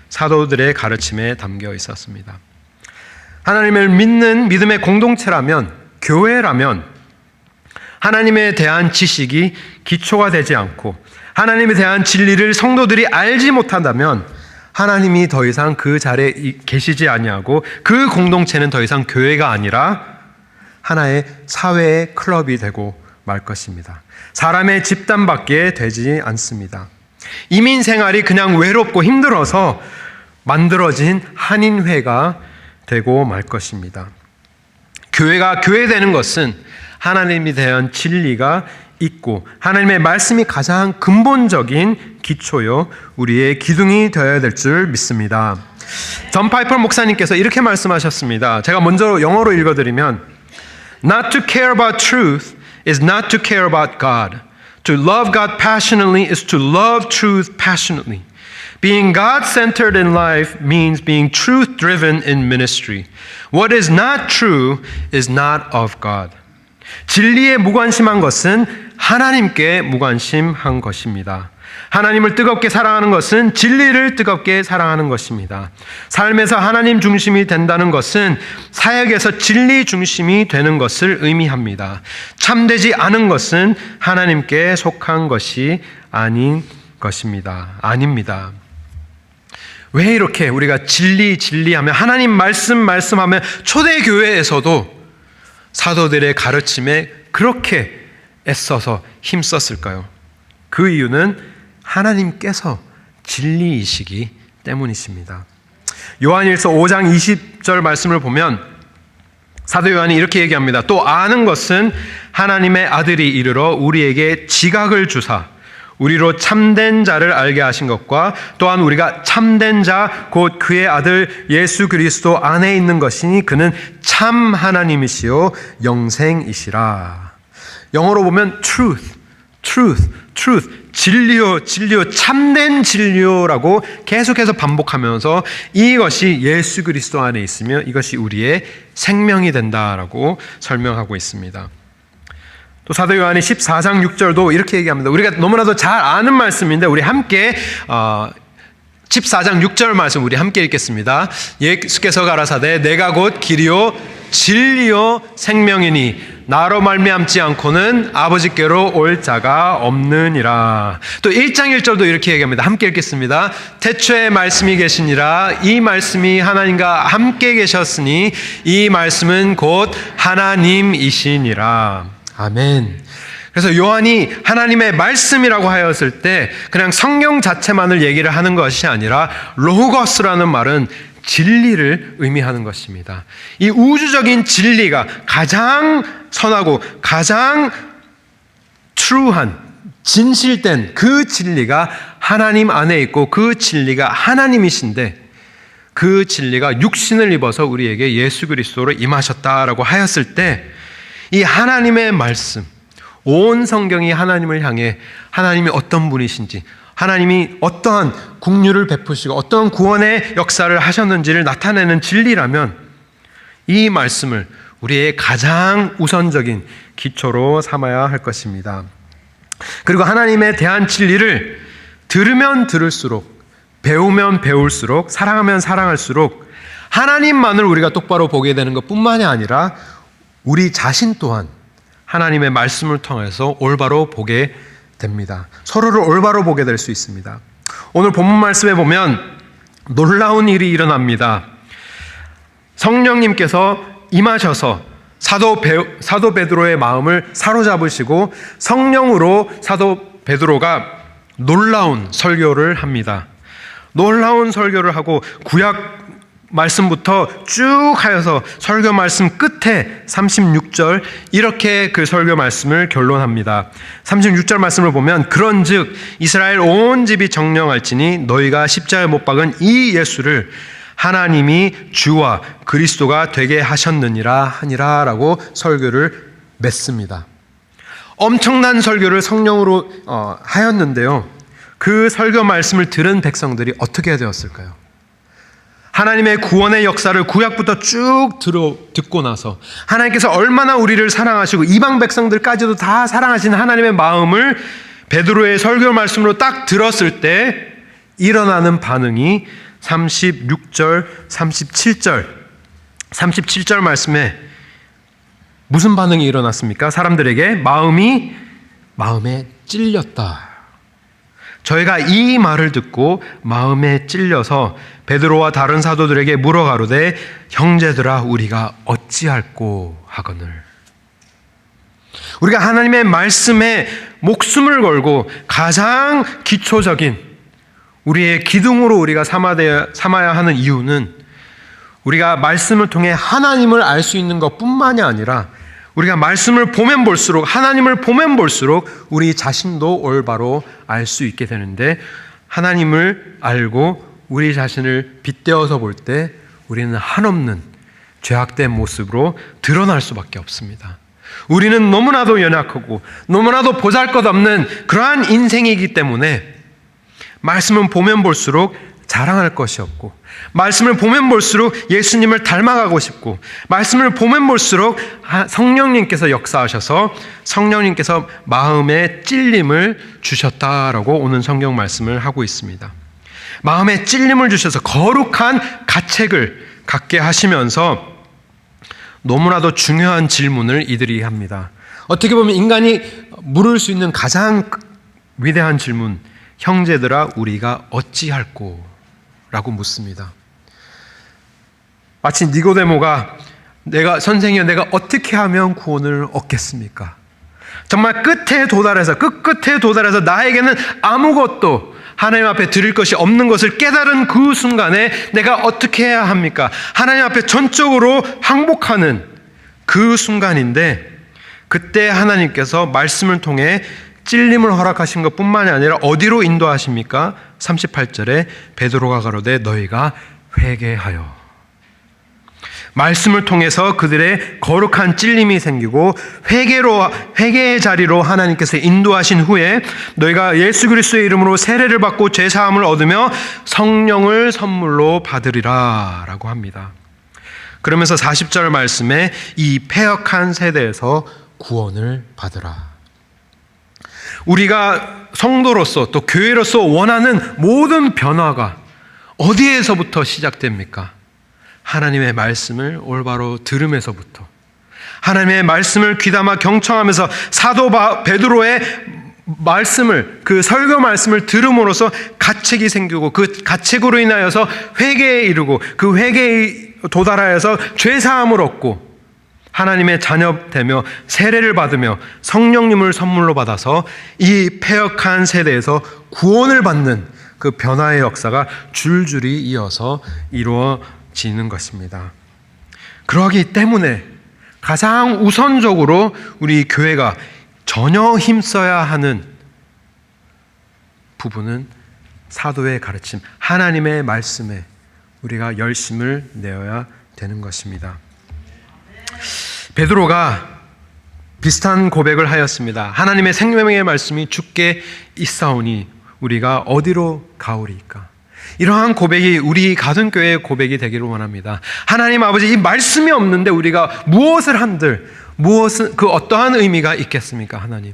사도들의 가르침에 담겨 있었습니다. 하나님을 믿는 믿음의 공동체라면, 교회라면 하나님에 대한 지식이 기초가 되지 않고 하나님에 대한 진리를 성도들이 알지 못한다면 하나님이 더 이상 그 자리에 계시지 아니하고 그 공동체는 더 이상 교회가 아니라 하나의 사회의 클럽이 되고 말 것입니다. 사람의 집단밖에 되지 않습니다. 이민 생활이 그냥 외롭고 힘들어서 만들어진 한인회가 되고 말 것입니다. 교회가 교회되는 것은 하나님에 대한 진리가 있고 하나님의 말씀이 가장 근본적인 기초요, 우리의 기둥이 되어야 될 줄 믿습니다. 존 파이퍼 목사님께서 이렇게 말씀하셨습니다. 제가 먼저 영어로 읽어드리면, Not to care about truth is not to care about God. To love God passionately is to love truth passionately. Being God-centered in life means being truth-driven in ministry. What is not true is not of God. 진리에 무관심한 것은 하나님께 무관심한 것입니다. 하나님을 뜨겁게 사랑하는 것은 진리를 뜨겁게 사랑하는 것입니다. 삶에서 하나님 중심이 된다는 것은 사역에서 진리 중심이 되는 것을 의미합니다. 참되지 않은 것은 하나님께 속한 것이 아닌 것입니다. 아닙니다. 왜 이렇게 우리가 진리하면 하나님 말씀하면 초대교회에서도 사도들의 가르침에 그렇게 애써서 힘썼을까요? 그 이유는 하나님께서 진리이시기 때문이십니다. 요한일서 5장 20절 말씀을 보면 사도 요한이 이렇게 얘기합니다. 또 아는 것은 하나님의 아들이 이르러 우리에게 지각을 주사 우리로 참된 자를 알게 하신 것과 또한 우리가 참된 자 곧 그의 아들 예수 그리스도 안에 있는 것이니 그는 참 하나님이시요 영생이시라. 영어로 보면 truth, 진리요, 참된 진리요라고 계속해서 반복하면서 이것이 예수 그리스도 안에 있으며 이것이 우리의 생명이 된다라고 설명하고 있습니다. 또 사도 요한이 14장 6절도 이렇게 얘기합니다. 우리가 너무나도 잘 아는 말씀인데 우리 함께 14장 6절 말씀 우리 함께 읽겠습니다. 예수께서 가라사대 내가 곧 길이요 진리요 생명이니 나로 말미암지 않고는 아버지께로 올 자가 없느니라. 또 1장 1절도 이렇게 얘기합니다. 함께 읽겠습니다. 태초에 말씀이 계시니라. 이 말씀이 하나님과 함께 계셨으니 이 말씀은 곧 하나님이시니라. 아멘. 그래서 요한이 하나님의 말씀이라고 하였을 때 그냥 성경 자체만을 얘기를 하는 것이 아니라 로고스라는 말은 진리를 의미하는 것입니다. 이 우주적인 진리가 가장 선하고 가장 true한 진실된 그 진리가 하나님 안에 있고 그 진리가 하나님이신데 그 진리가 육신을 입어서 우리에게 예수 그리스도로 임하셨다라고 하였을 때 이 하나님의 말씀, 온 성경이 하나님을 향해 하나님이 어떤 분이신지 하나님이 어떠한 국류를 베푸시고 어떠한 구원의 역사를 하셨는지를 나타내는 진리라면 이 말씀을 우리의 가장 우선적인 기초로 삼아야 할 것입니다. 그리고 하나님에 대한 진리를 들으면 들을수록 배우면 배울수록 사랑하면 사랑할수록 하나님만을 우리가 똑바로 보게 되는 것뿐만이 아니라 우리 자신 또한 하나님의 말씀을 통해서 올바로 보게 됩니다. 서로를 올바로 보게 될 수 있습니다. 오늘 본문 말씀에 보면 놀라운 일이 일어납니다. 성령님께서 임하셔서 사도 베드로의 마음을 사로잡으시고 성령으로 사도 베드로가 놀라운 설교를 합니다. 놀라운 설교를 하고 구약 말씀부터 쭉 하여서 설교 말씀 끝에 36절 이렇게 그 설교 말씀을 결론합니다. 36절 말씀을 보면 그런즉 이스라엘 온 집이 정령할지니 너희가 십자가에 못 박은 이 예수를 하나님이 주와 그리스도가 되게 하셨느니라 하니라 라고 설교를 맺습니다. 엄청난 설교를 성령으로 하였는데요. 그 설교 말씀을 들은 백성들이 어떻게 되었을까요? 하나님의 구원의 역사를 구약부터 쭉 듣고 나서 하나님께서 얼마나 우리를 사랑하시고 이방 백성들까지도 다 사랑하신 하나님의 마음을 베드로의 설교 말씀으로 딱 들었을 때 일어나는 반응이 36절, 37절 말씀에 무슨 반응이 일어났습니까? 사람들에게 마음에 찔렸다. 저희가 이 말을 듣고 마음에 찔려서 베드로와 다른 사도들에게 물어가로되 형제들아 우리가 어찌할꼬 하거늘. 우리가 하나님의 말씀에 목숨을 걸고 가장 기초적인 우리의 기둥으로 우리가 삼아야 하는 이유는 우리가 말씀을 통해 하나님을 알 수 있는 것뿐만이 아니라 우리가 말씀을 보면 볼수록 하나님을 보면 볼수록 우리 자신도 올바로 알 수 있게 되는데 하나님을 알고 우리 자신을 빗대어서 볼 때 우리는 한없는 죄악된 모습으로 드러날 수밖에 없습니다. 우리는 너무나도 연약하고 너무나도 보잘것없는 그러한 인생이기 때문에 말씀은 보면 볼수록 자랑할 것이 없고, 말씀을 보면 볼수록 예수님을 닮아가고 싶고, 말씀을 보면 볼수록 성령님께서 역사하셔서 성령님께서 마음에 찔림을 주셨다라고 오늘 성경 말씀을 하고 있습니다. 마음에 찔림을 주셔서 거룩한 가책을 갖게 하시면서 너무나도 중요한 질문을 이들이 합니다. 어떻게 보면 인간이 물을 수 있는 가장 위대한 질문, 형제들아 우리가 어찌할꼬? 라고 묻습니다. 마치 니고데모가 선생이여 내가 어떻게 하면 구원을 얻겠습니까? 정말 끝에 도달해서 끝끝에 도달해서 나에게는 아무것도 하나님 앞에 드릴 것이 없는 것을 깨달은 그 순간에 내가 어떻게 해야 합니까? 하나님 앞에 전적으로 항복하는 그 순간인데, 그때 하나님께서 말씀을 통해 찔림을 허락하신 것뿐만이 아니라 어디로 인도하십니까? 38절에 베드로가 가로되 너희가 회개하여. 말씀을 통해서 그들의 거룩한 찔림이 생기고 회개의 자리로 하나님께서 인도하신 후에 너희가 예수 그리스도의 이름으로 세례를 받고 죄 사함을 얻으며 성령을 선물로 받으리라 라고 합니다. 그러면서 40절 말씀에 이 패역한 세대에서 구원을 받으라. 우리가 성도로서 또 교회로서 원하는 모든 변화가 어디에서부터 시작됩니까? 하나님의 말씀을 올바로 들음에서부터, 하나님의 말씀을 귀담아 경청하면서 사도 베드로의 말씀을, 그 설교 말씀을 들음으로써 가책이 생기고 그 가책으로 인하여서 회개에 이르고 그 회개에 도달하여서 죄사함을 얻고 하나님의 자녀 되며 세례를 받으며 성령님을 선물로 받아서 이 패역한 세대에서 구원을 받는 그 변화의 역사가 줄줄이 이어서 이루어지는 것입니다. 그러기 때문에 가장 우선적으로 우리 교회가 전혀 힘써야 하는 부분은 사도의 가르침, 하나님의 말씀에 우리가 열심을 내어야 되는 것입니다. 베드로가 비슷한 고백을 하였습니다. 하나님의 생명의 말씀이 주께 있사오니 우리가 어디로 가오리까? 이러한 고백이 우리 가든교회의 고백이 되기를 원합니다. 하나님 아버지, 이 말씀이 없는데 우리가 무엇을 한들 그 어떠한 의미가 있겠습니까? 하나님,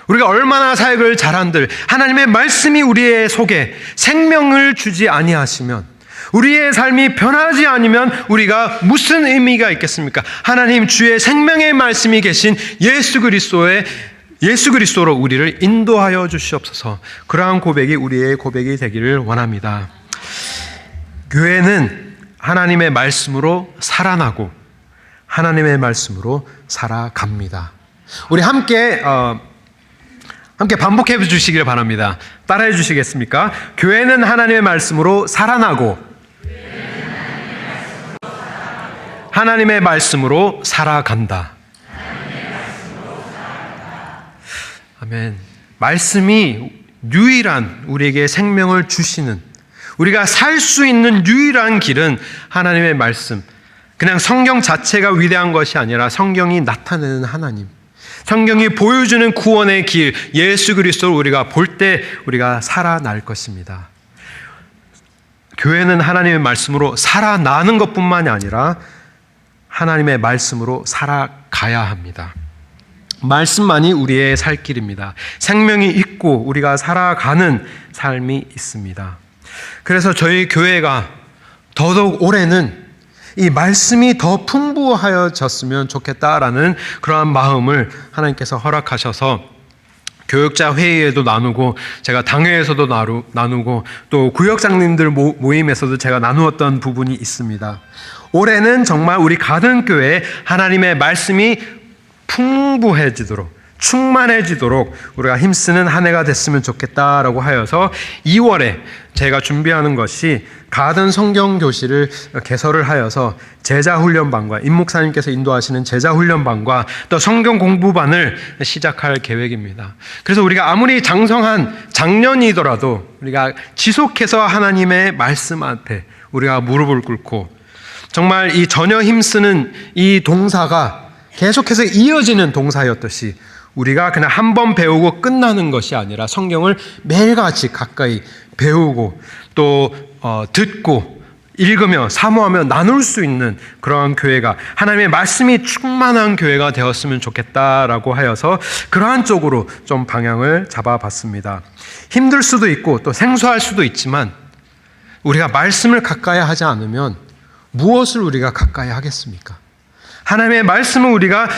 우리가 얼마나 사역을 잘한들 하나님의 말씀이 우리의 속에 생명을 주지 아니하시면, 우리의 삶이 변하지 않으면 우리가 무슨 의미가 있겠습니까? 하나님 주의 생명의 말씀이 계신 예수 그리스도로 우리를 인도하여 주시옵소서. 그러한 고백이 우리의 고백이 되기를 원합니다. 교회는 하나님의 말씀으로 살아나고 하나님의 말씀으로 살아갑니다. 우리 함께 반복해 주시길 바랍니다. 따라해 주시겠습니까? 교회는 하나님의 말씀으로 살아나고 하나님의 말씀으로 살아간다. 아멘. 말씀이 유일한 우리에게 생명을 주시는, 우리가 살 수 있는 유일한 길은 하나님의 말씀. 그냥 성경 자체가 위대한 것이 아니라 성경이 나타내는 하나님, 성경이 보여주는 구원의 길, 예수 그리스도를 우리가 볼 때 우리가 살아날 것입니다. 교회는 하나님의 말씀으로 살아나는 것뿐만이 아니라 하나님의 말씀으로 살아가야 합니다. 말씀만이 우리의 살 길입니다. 생명이 있고 우리가 살아가는 삶이 있습니다. 그래서 저희 교회가 더더욱 올해는 이 말씀이 더 풍부하여졌으면 좋겠다라는 그러한 마음을 하나님께서 허락하셔서 교역자 회의에도 나누고, 제가 당회에서도 나누고, 또 구역장님들 모임에서도 제가 나누었던 부분이 있습니다. 올해는 정말 우리 가든교회에 하나님의 말씀이 풍부해지도록, 충만해지도록 우리가 힘쓰는 한 해가 됐으면 좋겠다라고 하여서 2월에 제가 준비하는 것이 가든 성경교실을 개설을 하여서 제자훈련반과 임 목사님께서 인도하시는 제자훈련반과 또 성경 공부반을 시작할 계획입니다. 그래서 우리가 아무리 장성한 작년이더라도 우리가 지속해서 하나님의 말씀 앞에 우리가 무릎을 꿇고, 정말 이 전혀 힘쓰는 이 동사가 계속해서 이어지는 동사였듯이 우리가 그냥 한 번 배우고 끝나는 것이 아니라 성경을 매일같이 가까이 배우고 또 듣고 읽으며 사모하며 나눌 수 있는 그러한 교회가, 하나님의 말씀이 충만한 교회가 되었으면 좋겠다라고 하여서 그러한 쪽으로 좀 방향을 잡아봤습니다. 힘들 수도 있고 또 생소할 수도 있지만 우리가 말씀을 가까이 하지 않으면 무엇을 우리가 가까이 하겠습니까? 하나님의 말씀을 우리가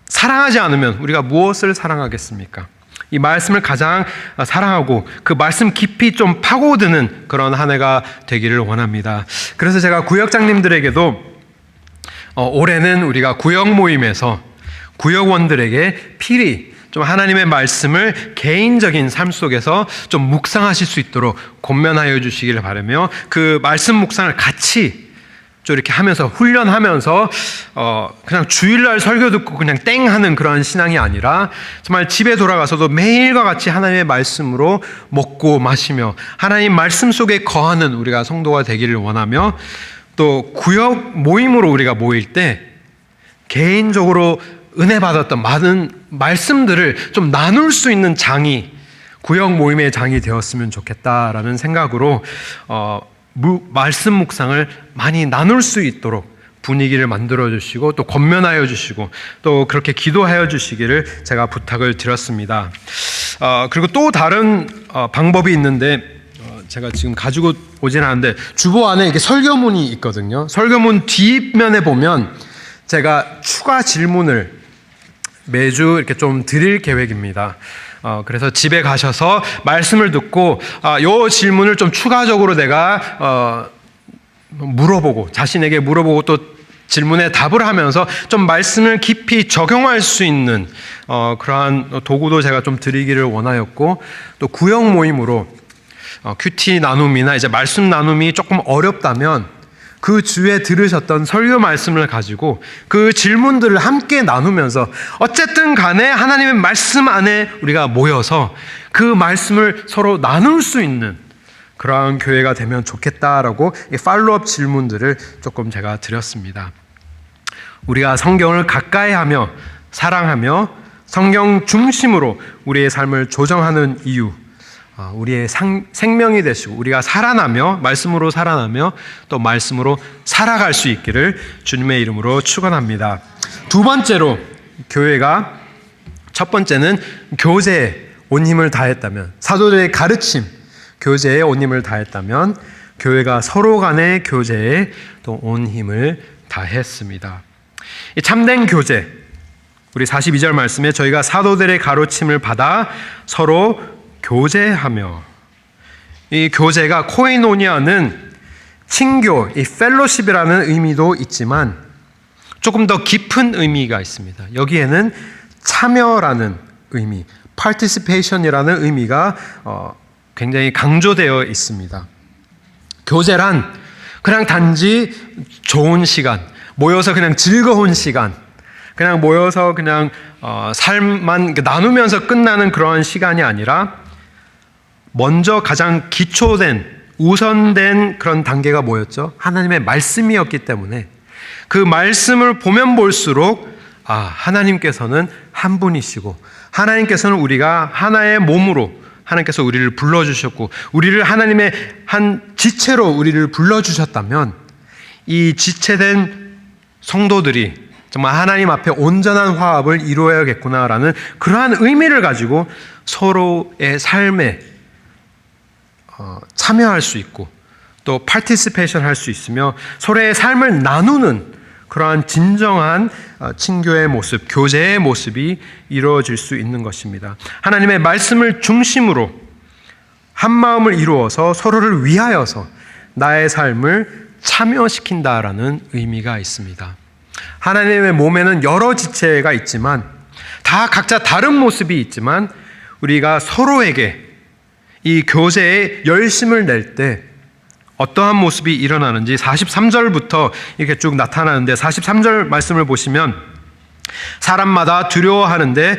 사랑하지 않으면 우리가 무엇을 사랑하겠습니까? 이 말씀을 가장 사랑하고 그 말씀 깊이 좀 파고드는 그런 한 해가 되기를 원합니다. 그래서 제가 구역장님들에게도 올해는 우리가 구역 모임에서 구역원들에게 필히 좀 하나님의 말씀을 개인적인 삶 속에서 좀 묵상하실 수 있도록 권면하여 주시기를 바라며, 그 말씀 묵상을 같이 좀 이렇게 하면서 훈련하면서 그냥 주일날 설교 듣고 그냥 땡 하는 그런 신앙이 아니라 정말 집에 돌아가서도 매일과 같이 하나님의 말씀으로 먹고 마시며 하나님 말씀 속에 거하는 우리가 성도가 되기를 원하며, 또 구역 모임으로 우리가 모일 때 개인적으로 은혜 받았던 많은 말씀들을 좀 나눌 수 있는 장이, 구역 모임의 장이 되었으면 좋겠다라는 생각으로 말씀 묵상을 많이 나눌 수 있도록 분위기를 만들어 주시고 또 권면하여 주시고 또 그렇게 기도하여 주시기를 제가 부탁을 드렸습니다. 그리고 또 다른 방법이 있는데 제가 지금 가지고 오진 않은데 주보 안에 이렇게 설교문이 있거든요. 설교문 뒷면에 보면 제가 추가 질문을 매주 이렇게 좀 드릴 계획입니다. 그래서 집에 가셔서 말씀을 듣고 요 질문을 좀 추가적으로 내가 물어보고 자신에게 물어보고 또 질문에 답을 하면서 좀 말씀을 깊이 적용할 수 있는 그러한 도구도 제가 좀 드리기를 원하였고, 또 구역 모임으로 큐티 나눔이나 이제 말씀 나눔이 조금 어렵다면 그 주에 들으셨던 설교 말씀을 가지고 그 질문들을 함께 나누면서 어쨌든 간에 하나님의 말씀 안에 우리가 모여서 그 말씀을 서로 나눌 수 있는 그러한 교회가 되면 좋겠다라고 팔로업 질문들을 조금 제가 드렸습니다. 우리가 성경을 가까이 하며 사랑하며 성경 중심으로 우리의 삶을 조정하는 이유, 우리의 생명이 되시고 우리가 살아나며 말씀으로 살아나며 또 말씀으로 살아갈 수 있기를 주님의 이름으로 축원합니다. 두 번째로 교회가, 첫 번째는 교제에 온 힘을 다했다면, 사도들의 가르침 교제에 온 힘을 다했다면 교회가 서로 간의 교제에 또 온 힘을 다했습니다. 이 참된 교제, 우리 42절 말씀에 저희가 사도들의 가르침을 받아 서로 교제하며, 이 교제가 코이노니아는 친교, 이 펠로십이라는 의미도 있지만 조금 더 깊은 의미가 있습니다. 여기에는 참여라는 의미, participation이라는 의미가 굉장히 강조되어 있습니다. 교제란 그냥 단지 좋은 시간, 모여서 그냥 즐거운 시간, 그냥 모여서 그냥 삶만 나누면서 끝나는 그런 시간이 아니라 먼저 가장 기초된 우선된 그런 단계가 뭐였죠? 하나님의 말씀이었기 때문에 그 말씀을 보면 볼수록 하나님께서는 한 분이시고 하나님께서는 우리가 하나의 몸으로 하나님께서 우리를 불러주셨고 우리를 하나님의 한 지체로 우리를 불러주셨다면 이 지체된 성도들이 정말 하나님 앞에 온전한 화합을 이루어야겠구나라는 그러한 의미를 가지고 서로의 삶에 참여할 수 있고 또 파티시페이션 할 수 있으며 서로의 삶을 나누는 그러한 진정한 친교의 모습, 교제의 모습이 이루어질 수 있는 것입니다. 하나님의 말씀을 중심으로 한 마음을 이루어서 서로를 위하여서 나의 삶을 참여시킨다라는 의미가 있습니다. 하나님의 몸에는 여러 지체가 있지만 다 각자 다른 모습이 있지만 우리가 서로에게 이 교제에 열심을 낼 때 어떠한 모습이 일어나는지 43절부터 이렇게 쭉 나타나는데 43절 말씀을 보시면 사람마다 두려워하는데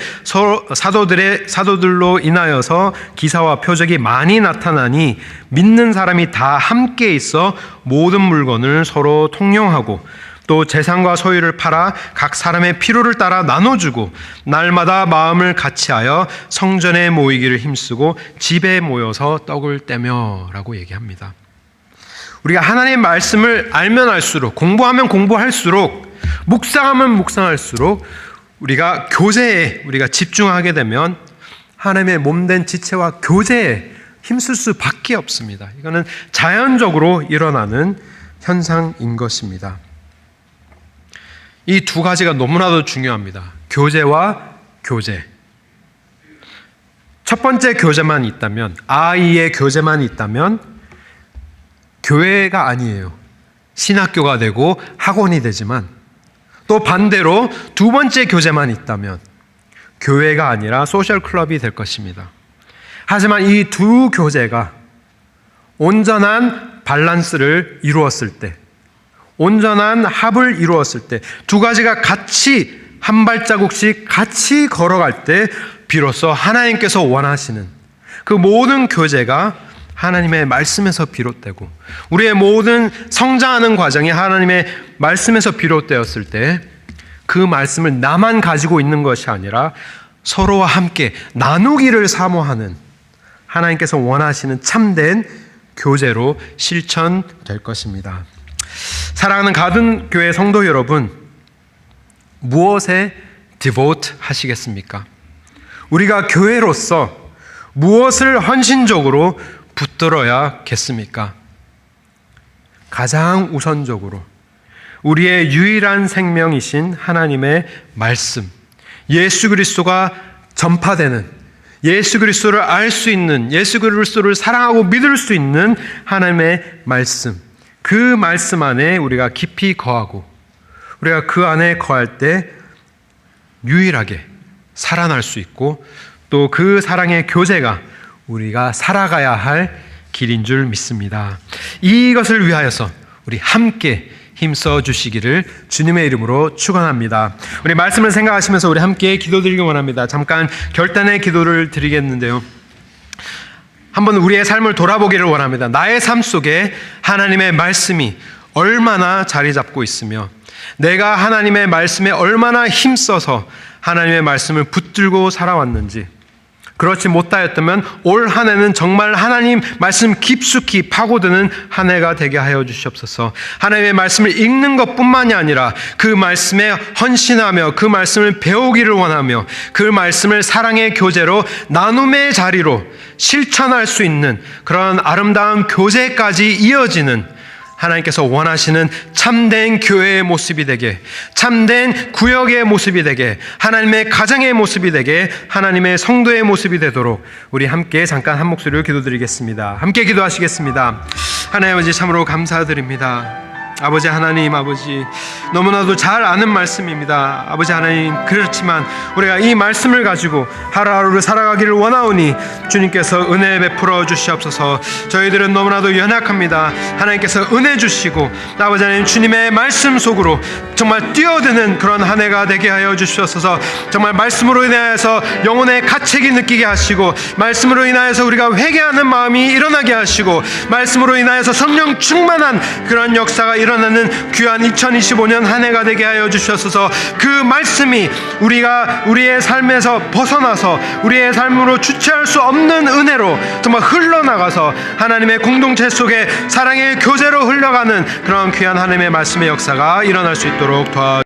사도들로 인하여서 기사와 표적이 많이 나타나니 믿는 사람이 다 함께 있어 모든 물건을 서로 통용하고 또 재산과 소유를 팔아 각 사람의 필요를 따라 나눠주고 날마다 마음을 같이하여 성전에 모이기를 힘쓰고 집에 모여서 떡을 떼며 라고 얘기합니다. 우리가 하나님의 말씀을 알면 알수록, 공부하면 공부할수록, 묵상하면 묵상할수록 우리가 교제에 우리가 집중하게 되면 하나님의 몸된 지체와 교제에 힘쓸 수밖에 없습니다. 이거는 자연적으로 일어나는 현상인 것입니다. 이 두 가지가 너무나도 중요합니다. 교제와 교제. 첫 번째 교제만 있다면, 아이의 교제만 있다면 교회가 아니에요. 신학교가 되고 학원이 되지만, 또 반대로 두 번째 교제만 있다면 교회가 아니라 소셜 클럽이 될 것입니다. 하지만 이 두 교제가 온전한 밸런스를 이루었을 때, 온전한 합을 이루었을 때, 두 가지가 같이 한 발자국씩 같이 걸어갈 때 비로소 하나님께서 원하시는 그 모든 교제가 하나님의 말씀에서 비롯되고, 우리의 모든 성장하는 과정이 하나님의 말씀에서 비롯되었을 때 그 말씀을 나만 가지고 있는 것이 아니라 서로와 함께 나누기를 사모하는 하나님께서 원하시는 참된 교제로 실천될 것입니다. 사랑하는 가든교회 성도 여러분, 무엇에 디보트 하시겠습니까? 우리가 교회로서 무엇을 헌신적으로 붙들어야겠습니까? 가장 우선적으로 우리의 유일한 생명이신 하나님의 말씀, 예수 그리스도가 전파되는, 예수 그리스도를 알 수 있는, 예수 그리스도를 사랑하고 믿을 수 있는 하나님의 말씀, 그 말씀 안에 우리가 깊이 거하고 우리가 그 안에 거할 때 유일하게 살아날 수 있고, 또 그 사랑의 교제가 우리가 살아가야 할 길인 줄 믿습니다. 이것을 위하여서 우리 함께 힘써 주시기를 주님의 이름으로 축원합니다. 우리 말씀을 생각하시면서 우리 함께 기도드리기 원합니다. 잠깐 결단의 기도를 드리겠는데요, 한번 우리의 삶을 돌아보기를 원합니다. 나의 삶 속에 하나님의 말씀이 얼마나 자리 잡고 있으며, 내가 하나님의 말씀에 얼마나 힘써서 하나님의 말씀을 붙들고 살아왔는지, 그렇지 못하였다면 올 한 해는 정말 하나님 말씀 깊숙이 파고드는 한 해가 되게 하여 주시옵소서. 하나님의 말씀을 읽는 것뿐만이 아니라 그 말씀에 헌신하며 그 말씀을 배우기를 원하며 그 말씀을 사랑의 교제로 나눔의 자리로 실천할 수 있는 그런 아름다운 교제까지 이어지는 하나님께서 원하시는 참된 교회의 모습이 되게, 참된 구역의 모습이 되게, 하나님의 가정의 모습이 되게, 하나님의 성도의 모습이 되도록 우리 함께 잠깐 한 목소리로 기도드리겠습니다. 함께 기도하시겠습니다. 하나님 아버지, 참으로 감사드립니다. 아버지 하나님, 아버지 너무나도 잘 아는 말씀입니다. 아버지 하나님, 그렇지만 우리가 이 말씀을 가지고 하루하루를 살아가기를 원하오니 주님께서 은혜 베풀어 주시옵소서. 저희들은 너무나도 연약합니다. 하나님께서 은혜 주시고 아버지 하나님, 주님의 말씀 속으로 정말 뛰어드는 그런 한 해가 되게 하여 주시옵소서. 정말 말씀으로 인하여서 영혼의 가책이 느끼게 하시고, 말씀으로 인하여서 우리가 회개하는 마음이 일어나게 하시고, 말씀으로 인하여서 성령 충만한 그런 역사가 일어나는 귀한 2025년 한 해가 되게 하여 주셔서, 그 말씀이 우리의 삶에서 벗어나서 우리의 삶으로 주체할 수 없는 은혜로 정말 흘러나가서 하나님의 공동체 속에 사랑의 교제로 흘러가는 그런 귀한 하나님의 말씀의 역사가 일어날 수 있도록 도와주시옵소서.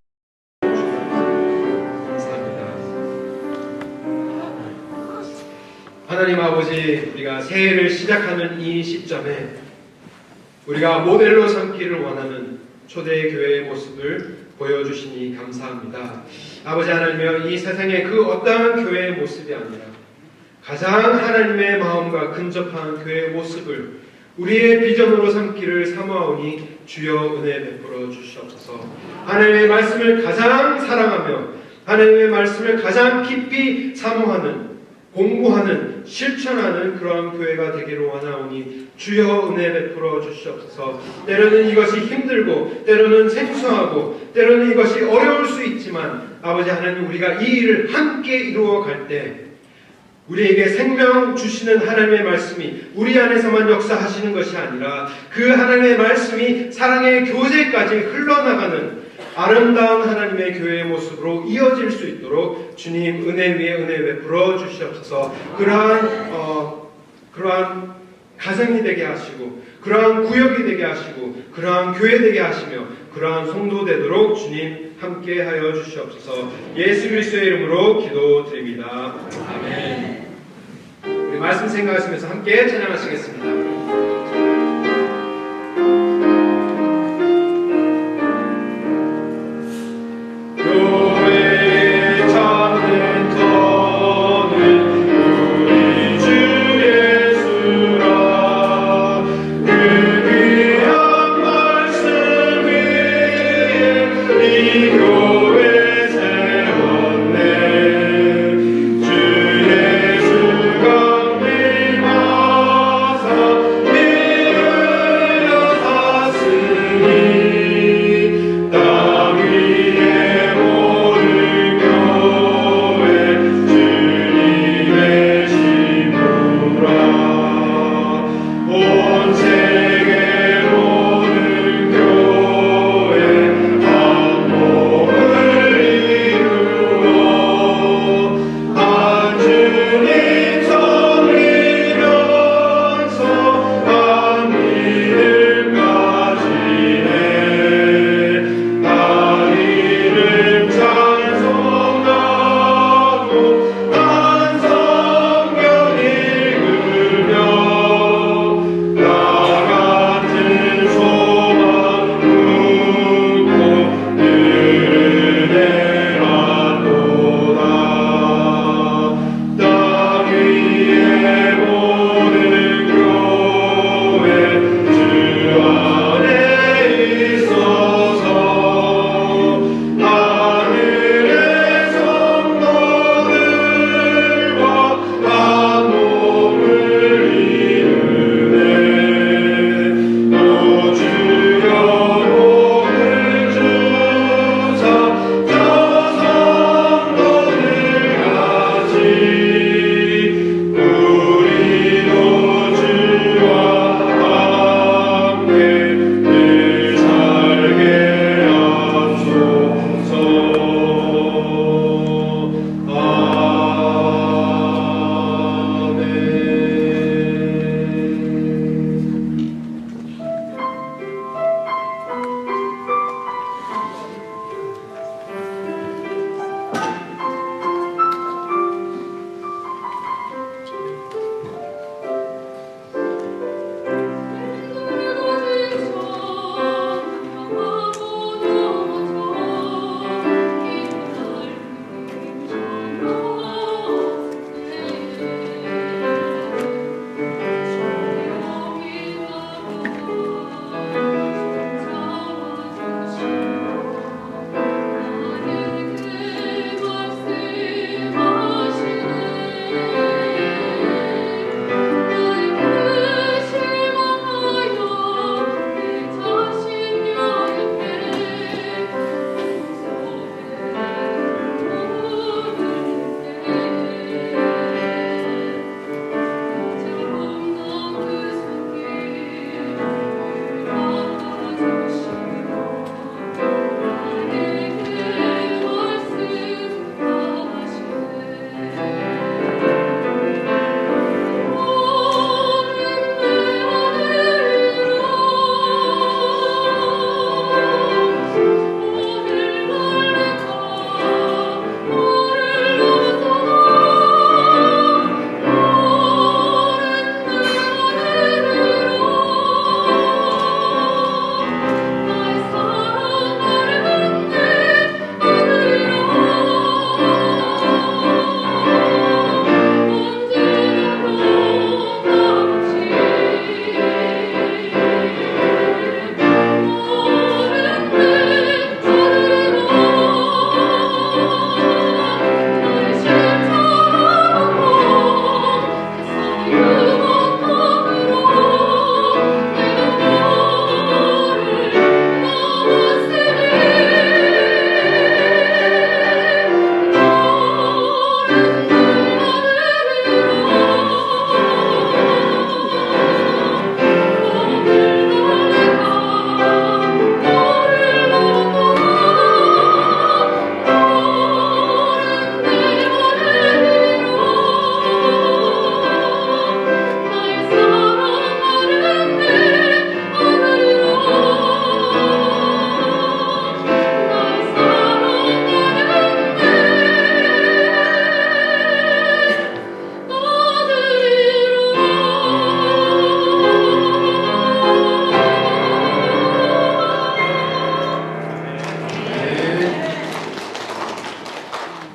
하나님 아버지, 우리가 새해를 시작하는 이 시점에 우리가 모델로 삼기를 원하는 초대교회의 모습을 보여주시니 감사합니다. 아버지 하나님이여, 이 세상의 그 어떠한 교회의 모습이 아니라 가장 하나님의 마음과 근접한 교회의 모습을 우리의 비전으로 삼기를 사모하오니 주여 은혜 베풀어 주시옵소서. 하나님의 말씀을 가장 사랑하며 하나님의 말씀을 가장 깊이 사모하는, 공부하는, 실천하는 그러한 교회가 되기를 원하오니 주여 은혜 베풀어 주시옵소서. 때로는 이것이 힘들고, 때로는 생소하고, 때로는 이것이 어려울 수 있지만 아버지 하나님, 우리가 이 일을 함께 이루어갈 때 우리에게 생명 주시는 하나님의 말씀이 우리 안에서만 역사하시는 것이 아니라 그 하나님의 말씀이 사랑의 교제까지 흘러나가는 아름다운 하나님의 교회의 모습으로 이어질 수 있도록 주님 은혜 위에 은혜 베풀어 주시옵소서. 그러한 가정이 되게 하시고 그러한 구역이 되게 하시고 그러한 교회 되게 하시며 그러한 성도 되도록 주님 함께하여 주시옵소서. 예수 그리스도의 이름으로 기도드립니다. 아멘. 우리 말씀 생각하시면서 함께 찬양하시겠습니다. 교회 찾는 터는 우리 주 예수라. 그 귀한 말씀 위에 이 교회 세웠네. 주 예수가 믿어서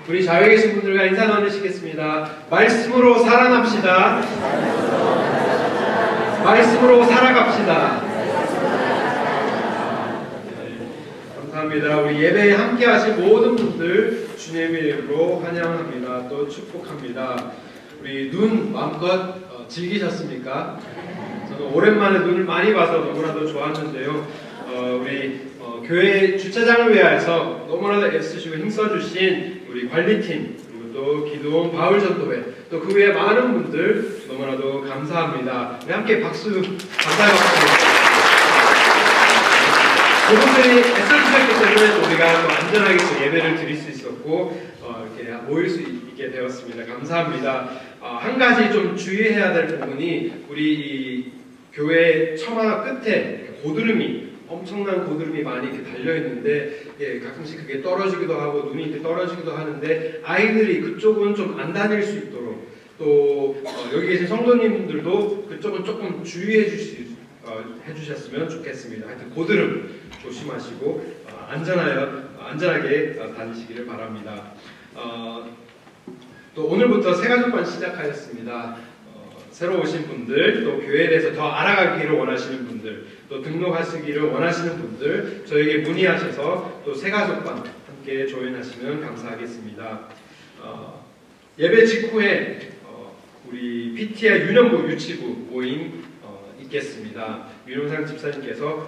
우리 좌우에 계신 분들과 인사 나누시겠습니다. 말씀으로 살아납시다. 말씀으로 살아갑시다. 감사합니다. 우리 예배에 함께 하신 모든 분들 주님의 이름으로 환영합니다. 또 축복합니다. 우리 눈 마음껏 즐기셨습니까? 저는 오랜만에 눈을 많이 봐서 너무나도 좋았는데요. 우리 교회 주차장을 위하여서 너무나도 애쓰시고 힘써주신 우리 관리팀, 그리고 또 기도원 바울전도회, 또 그 외에 많은 분들 너무나도 감사합니다. 우리 함께 박수, 감사의 박수. 그분들이 애써주셨기 때문에 우리가 또 안전하게 또 예배를 드릴 수 있었고 이렇게 모일 수 있게 되었습니다. 감사합니다. 한 가지 좀 주의해야 될 부분이 우리 이 교회 처마 끝에 고드름이, 엄청난 고드름이 많이 이렇게 달려 있는데, 가끔씩 그게 떨어지기도 하고 눈이 이렇게 떨어지기도 하는데, 아이들이 그쪽은 좀 안 다닐 수 있도록, 또 여기 계신 성도님들도 그쪽은 조금 주의해 해주셨으면 좋겠습니다. 하여튼 고드름 조심하시고 안전하게 다니시기를 바랍니다. 또 오늘부터 새가족반 시작하였습니다. 새로 오신 분들, 또 교회에 대해서 더 알아가기를 원하시는 분들, 또 등록하시기를 원하시는 분들, 저에게 문의하셔서 또 새가족반 함께 조인하시면 감사하겠습니다. 예배 직후에 우리 PTI 유년부 유치부 모임 있겠습니다. 윤용상 집사님께서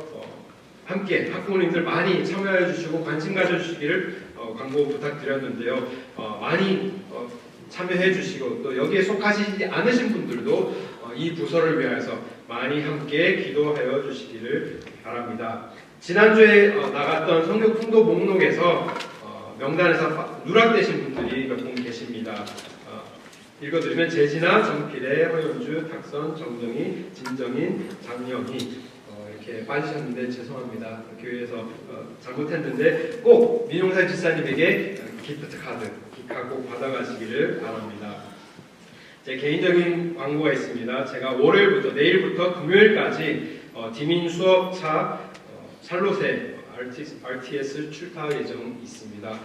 함께 학부모님들 많이 참여해 주시고 관심 가져주시기를 광고 부탁드렸는데요. 많이 참여해 주시고 또 여기에 속하시지 않으신 분들도 이 부서를 위하여서 많이 함께 기도하여 주시기를 바랍니다. 지난주에 나갔던 성교 풍도 목록에서 명단에서 누락되신 분들이 몇 분 계십니다. 읽어드리면 재진아, 정필애, 허연주, 탁선, 정정희, 진정인, 장영희 이렇게 빠지셨는데 죄송합니다. 교회에서 잘못했는데 꼭 민용사 집사님에게 기프트 카드 꼭 받아가시기를 바랍니다. 제 개인적인 광고가 있습니다. 제가 월요일부터 내일부터 금요일까지 디민 수업차 샬롯에 RTS 출타 예정 있습니다.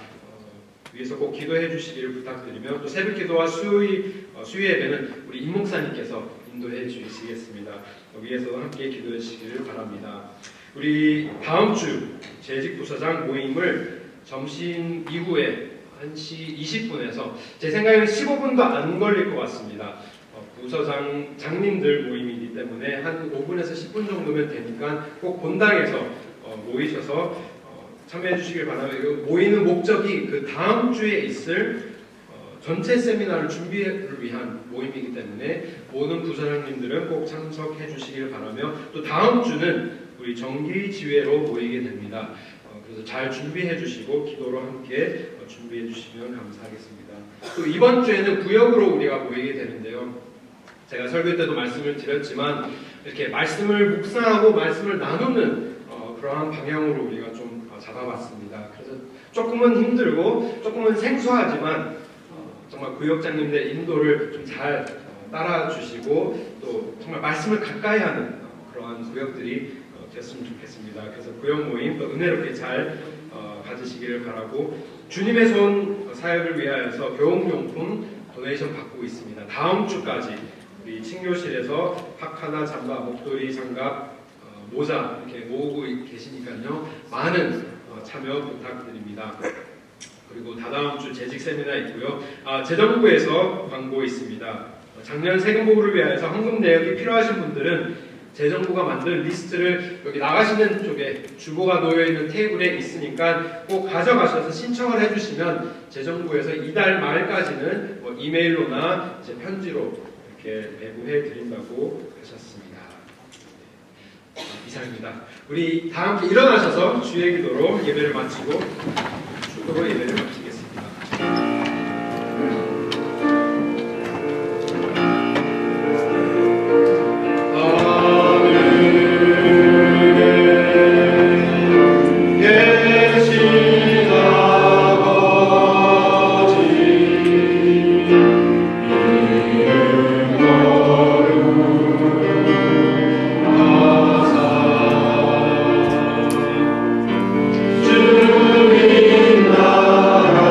위해서 꼭 기도해 주시기를 부탁드리며 또 새벽 기도와 수요 예배는 우리 임 목사님께서 인도해 주시겠습니다. 위에서도 함께 기도해 주시기를 바랍니다. 우리 다음 주 재직 부서장 모임을 점심 이후에 1시 20분에서 제 생각에는 15분도 안 걸릴 것 같습니다. 부서장님들 모임이기 때문에 한 5분에서 10분 정도면 되니까 꼭 본당에서 모이셔서 참여해 주시길 바랍니다. 모이는 목적이 그 다음 주에 있을 전체 세미나를 준비를 위한 모임이기 때문에 모든 부서장님들은 꼭 참석해 주시길 바라며 또 다음 주는 우리 정기 지회로 모이게 됩니다. 그래서 잘 준비해 주시고 기도로 함께 준비해 주시면 감사하겠습니다. 또 이번 주에는 구역으로 우리가 모이게 되는데요. 제가 설교 때도 말씀을 드렸지만 이렇게 말씀을 묵상하고 말씀을 나누는 그러한 방향으로 우리가 좀 잡아봤습니다. 그래서 조금은 힘들고 조금은 생소하지만 정말 구역장님들의 인도를 좀 잘 따라주시고 또 정말 말씀을 가까이 하는 그러한 구역들이 됐으면 좋겠습니다. 그래서 구역 모임 또 은혜롭게 잘 가지시기를 바라고 주님의 손 사역을 위하여서 교육용품 도네이션 받고 있습니다. 다음 주까지 우리 친교실에서 파카나 잠바, 목도리, 장갑, 모자 이렇게 모으고 계시니까요. 많은 참여 부탁드립니다. 그리고 다다음 주 재직 세미나 있고요. 재정부에서 광고 있습니다. 작년 세금 보고를 위하여서 헌금 내역이 필요하신 분들은 재정부가 만든 리스트를 여기 나가시는 쪽에 주보가 놓여 있는 테이블에 있으니까 꼭 가져가셔서 신청을 해주시면 재정부에서 이달 말까지는 이메일로나 편지로 이렇게 배부해 드린다고 하셨습니다. 이상입니다. 우리 다 함께 일어나셔서 주의 기도로 예배를 마치고 축도로 예배를 마치겠습니다. 주님 나라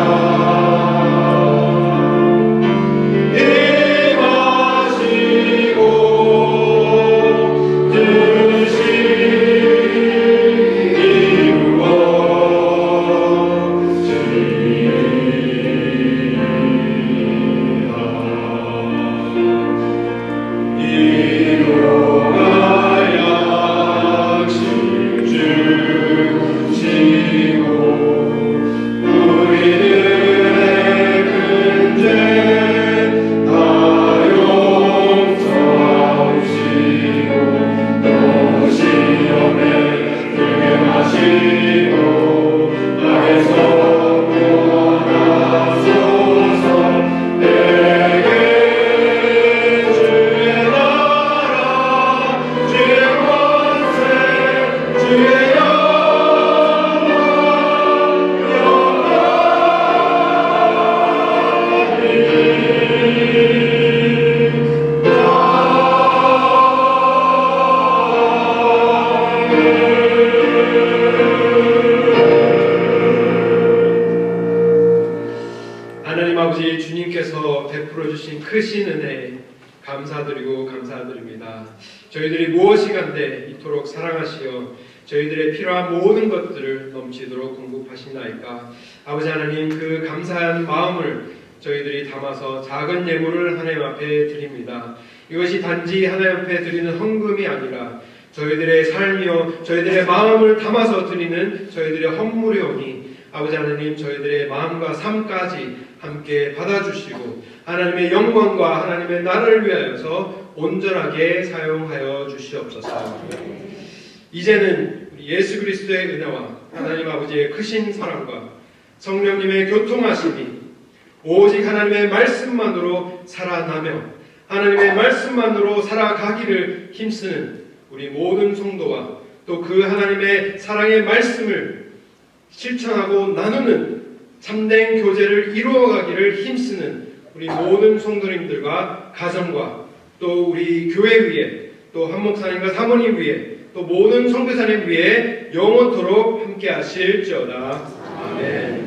하나님 아버지 주님께서 베풀어 주신 크신 은혜에 감사드립니다. 저희들이 무엇이간데 이토록 사랑하시어 저희들의 필요한 모든 것들을 넘치도록 공급하신나이까. 아버지 하나님, 그 감사한 마음을 저희들이 담아서 작은 예물을 하나님 앞에 드립니다. 이것이 단지 하나님 앞에 드리는 헌금이 아니라 저희들의 삶이요 저희들의 마음을 담아서 드리는 저희들의 헌물이오니 아버지 하나님, 저희들의 마음과 삶까지 함께 받아주시고 하나님의 영광과 하나님의 나라를 위하여서 온전하게 사용하여 주시옵소서. 이제는 우리 예수 그리스도의 은혜와 하나님 아버지의 크신 사랑과 성령님의 교통하심이 오직 하나님의 말씀만으로 살아나며 하나님의 말씀만으로 살아가기를 힘쓰는 우리 모든 성도와 또 그 하나님의 사랑의 말씀을 실천하고 나누는 참된 교제를 이루어가기를 힘쓰는 우리 모든 성도님들과 가정과 또 우리 교회 위에 또 한 목사님과 사모님 위에 또 모든 선교사님 위에 영원토록 함께 하실지어다. 아멘.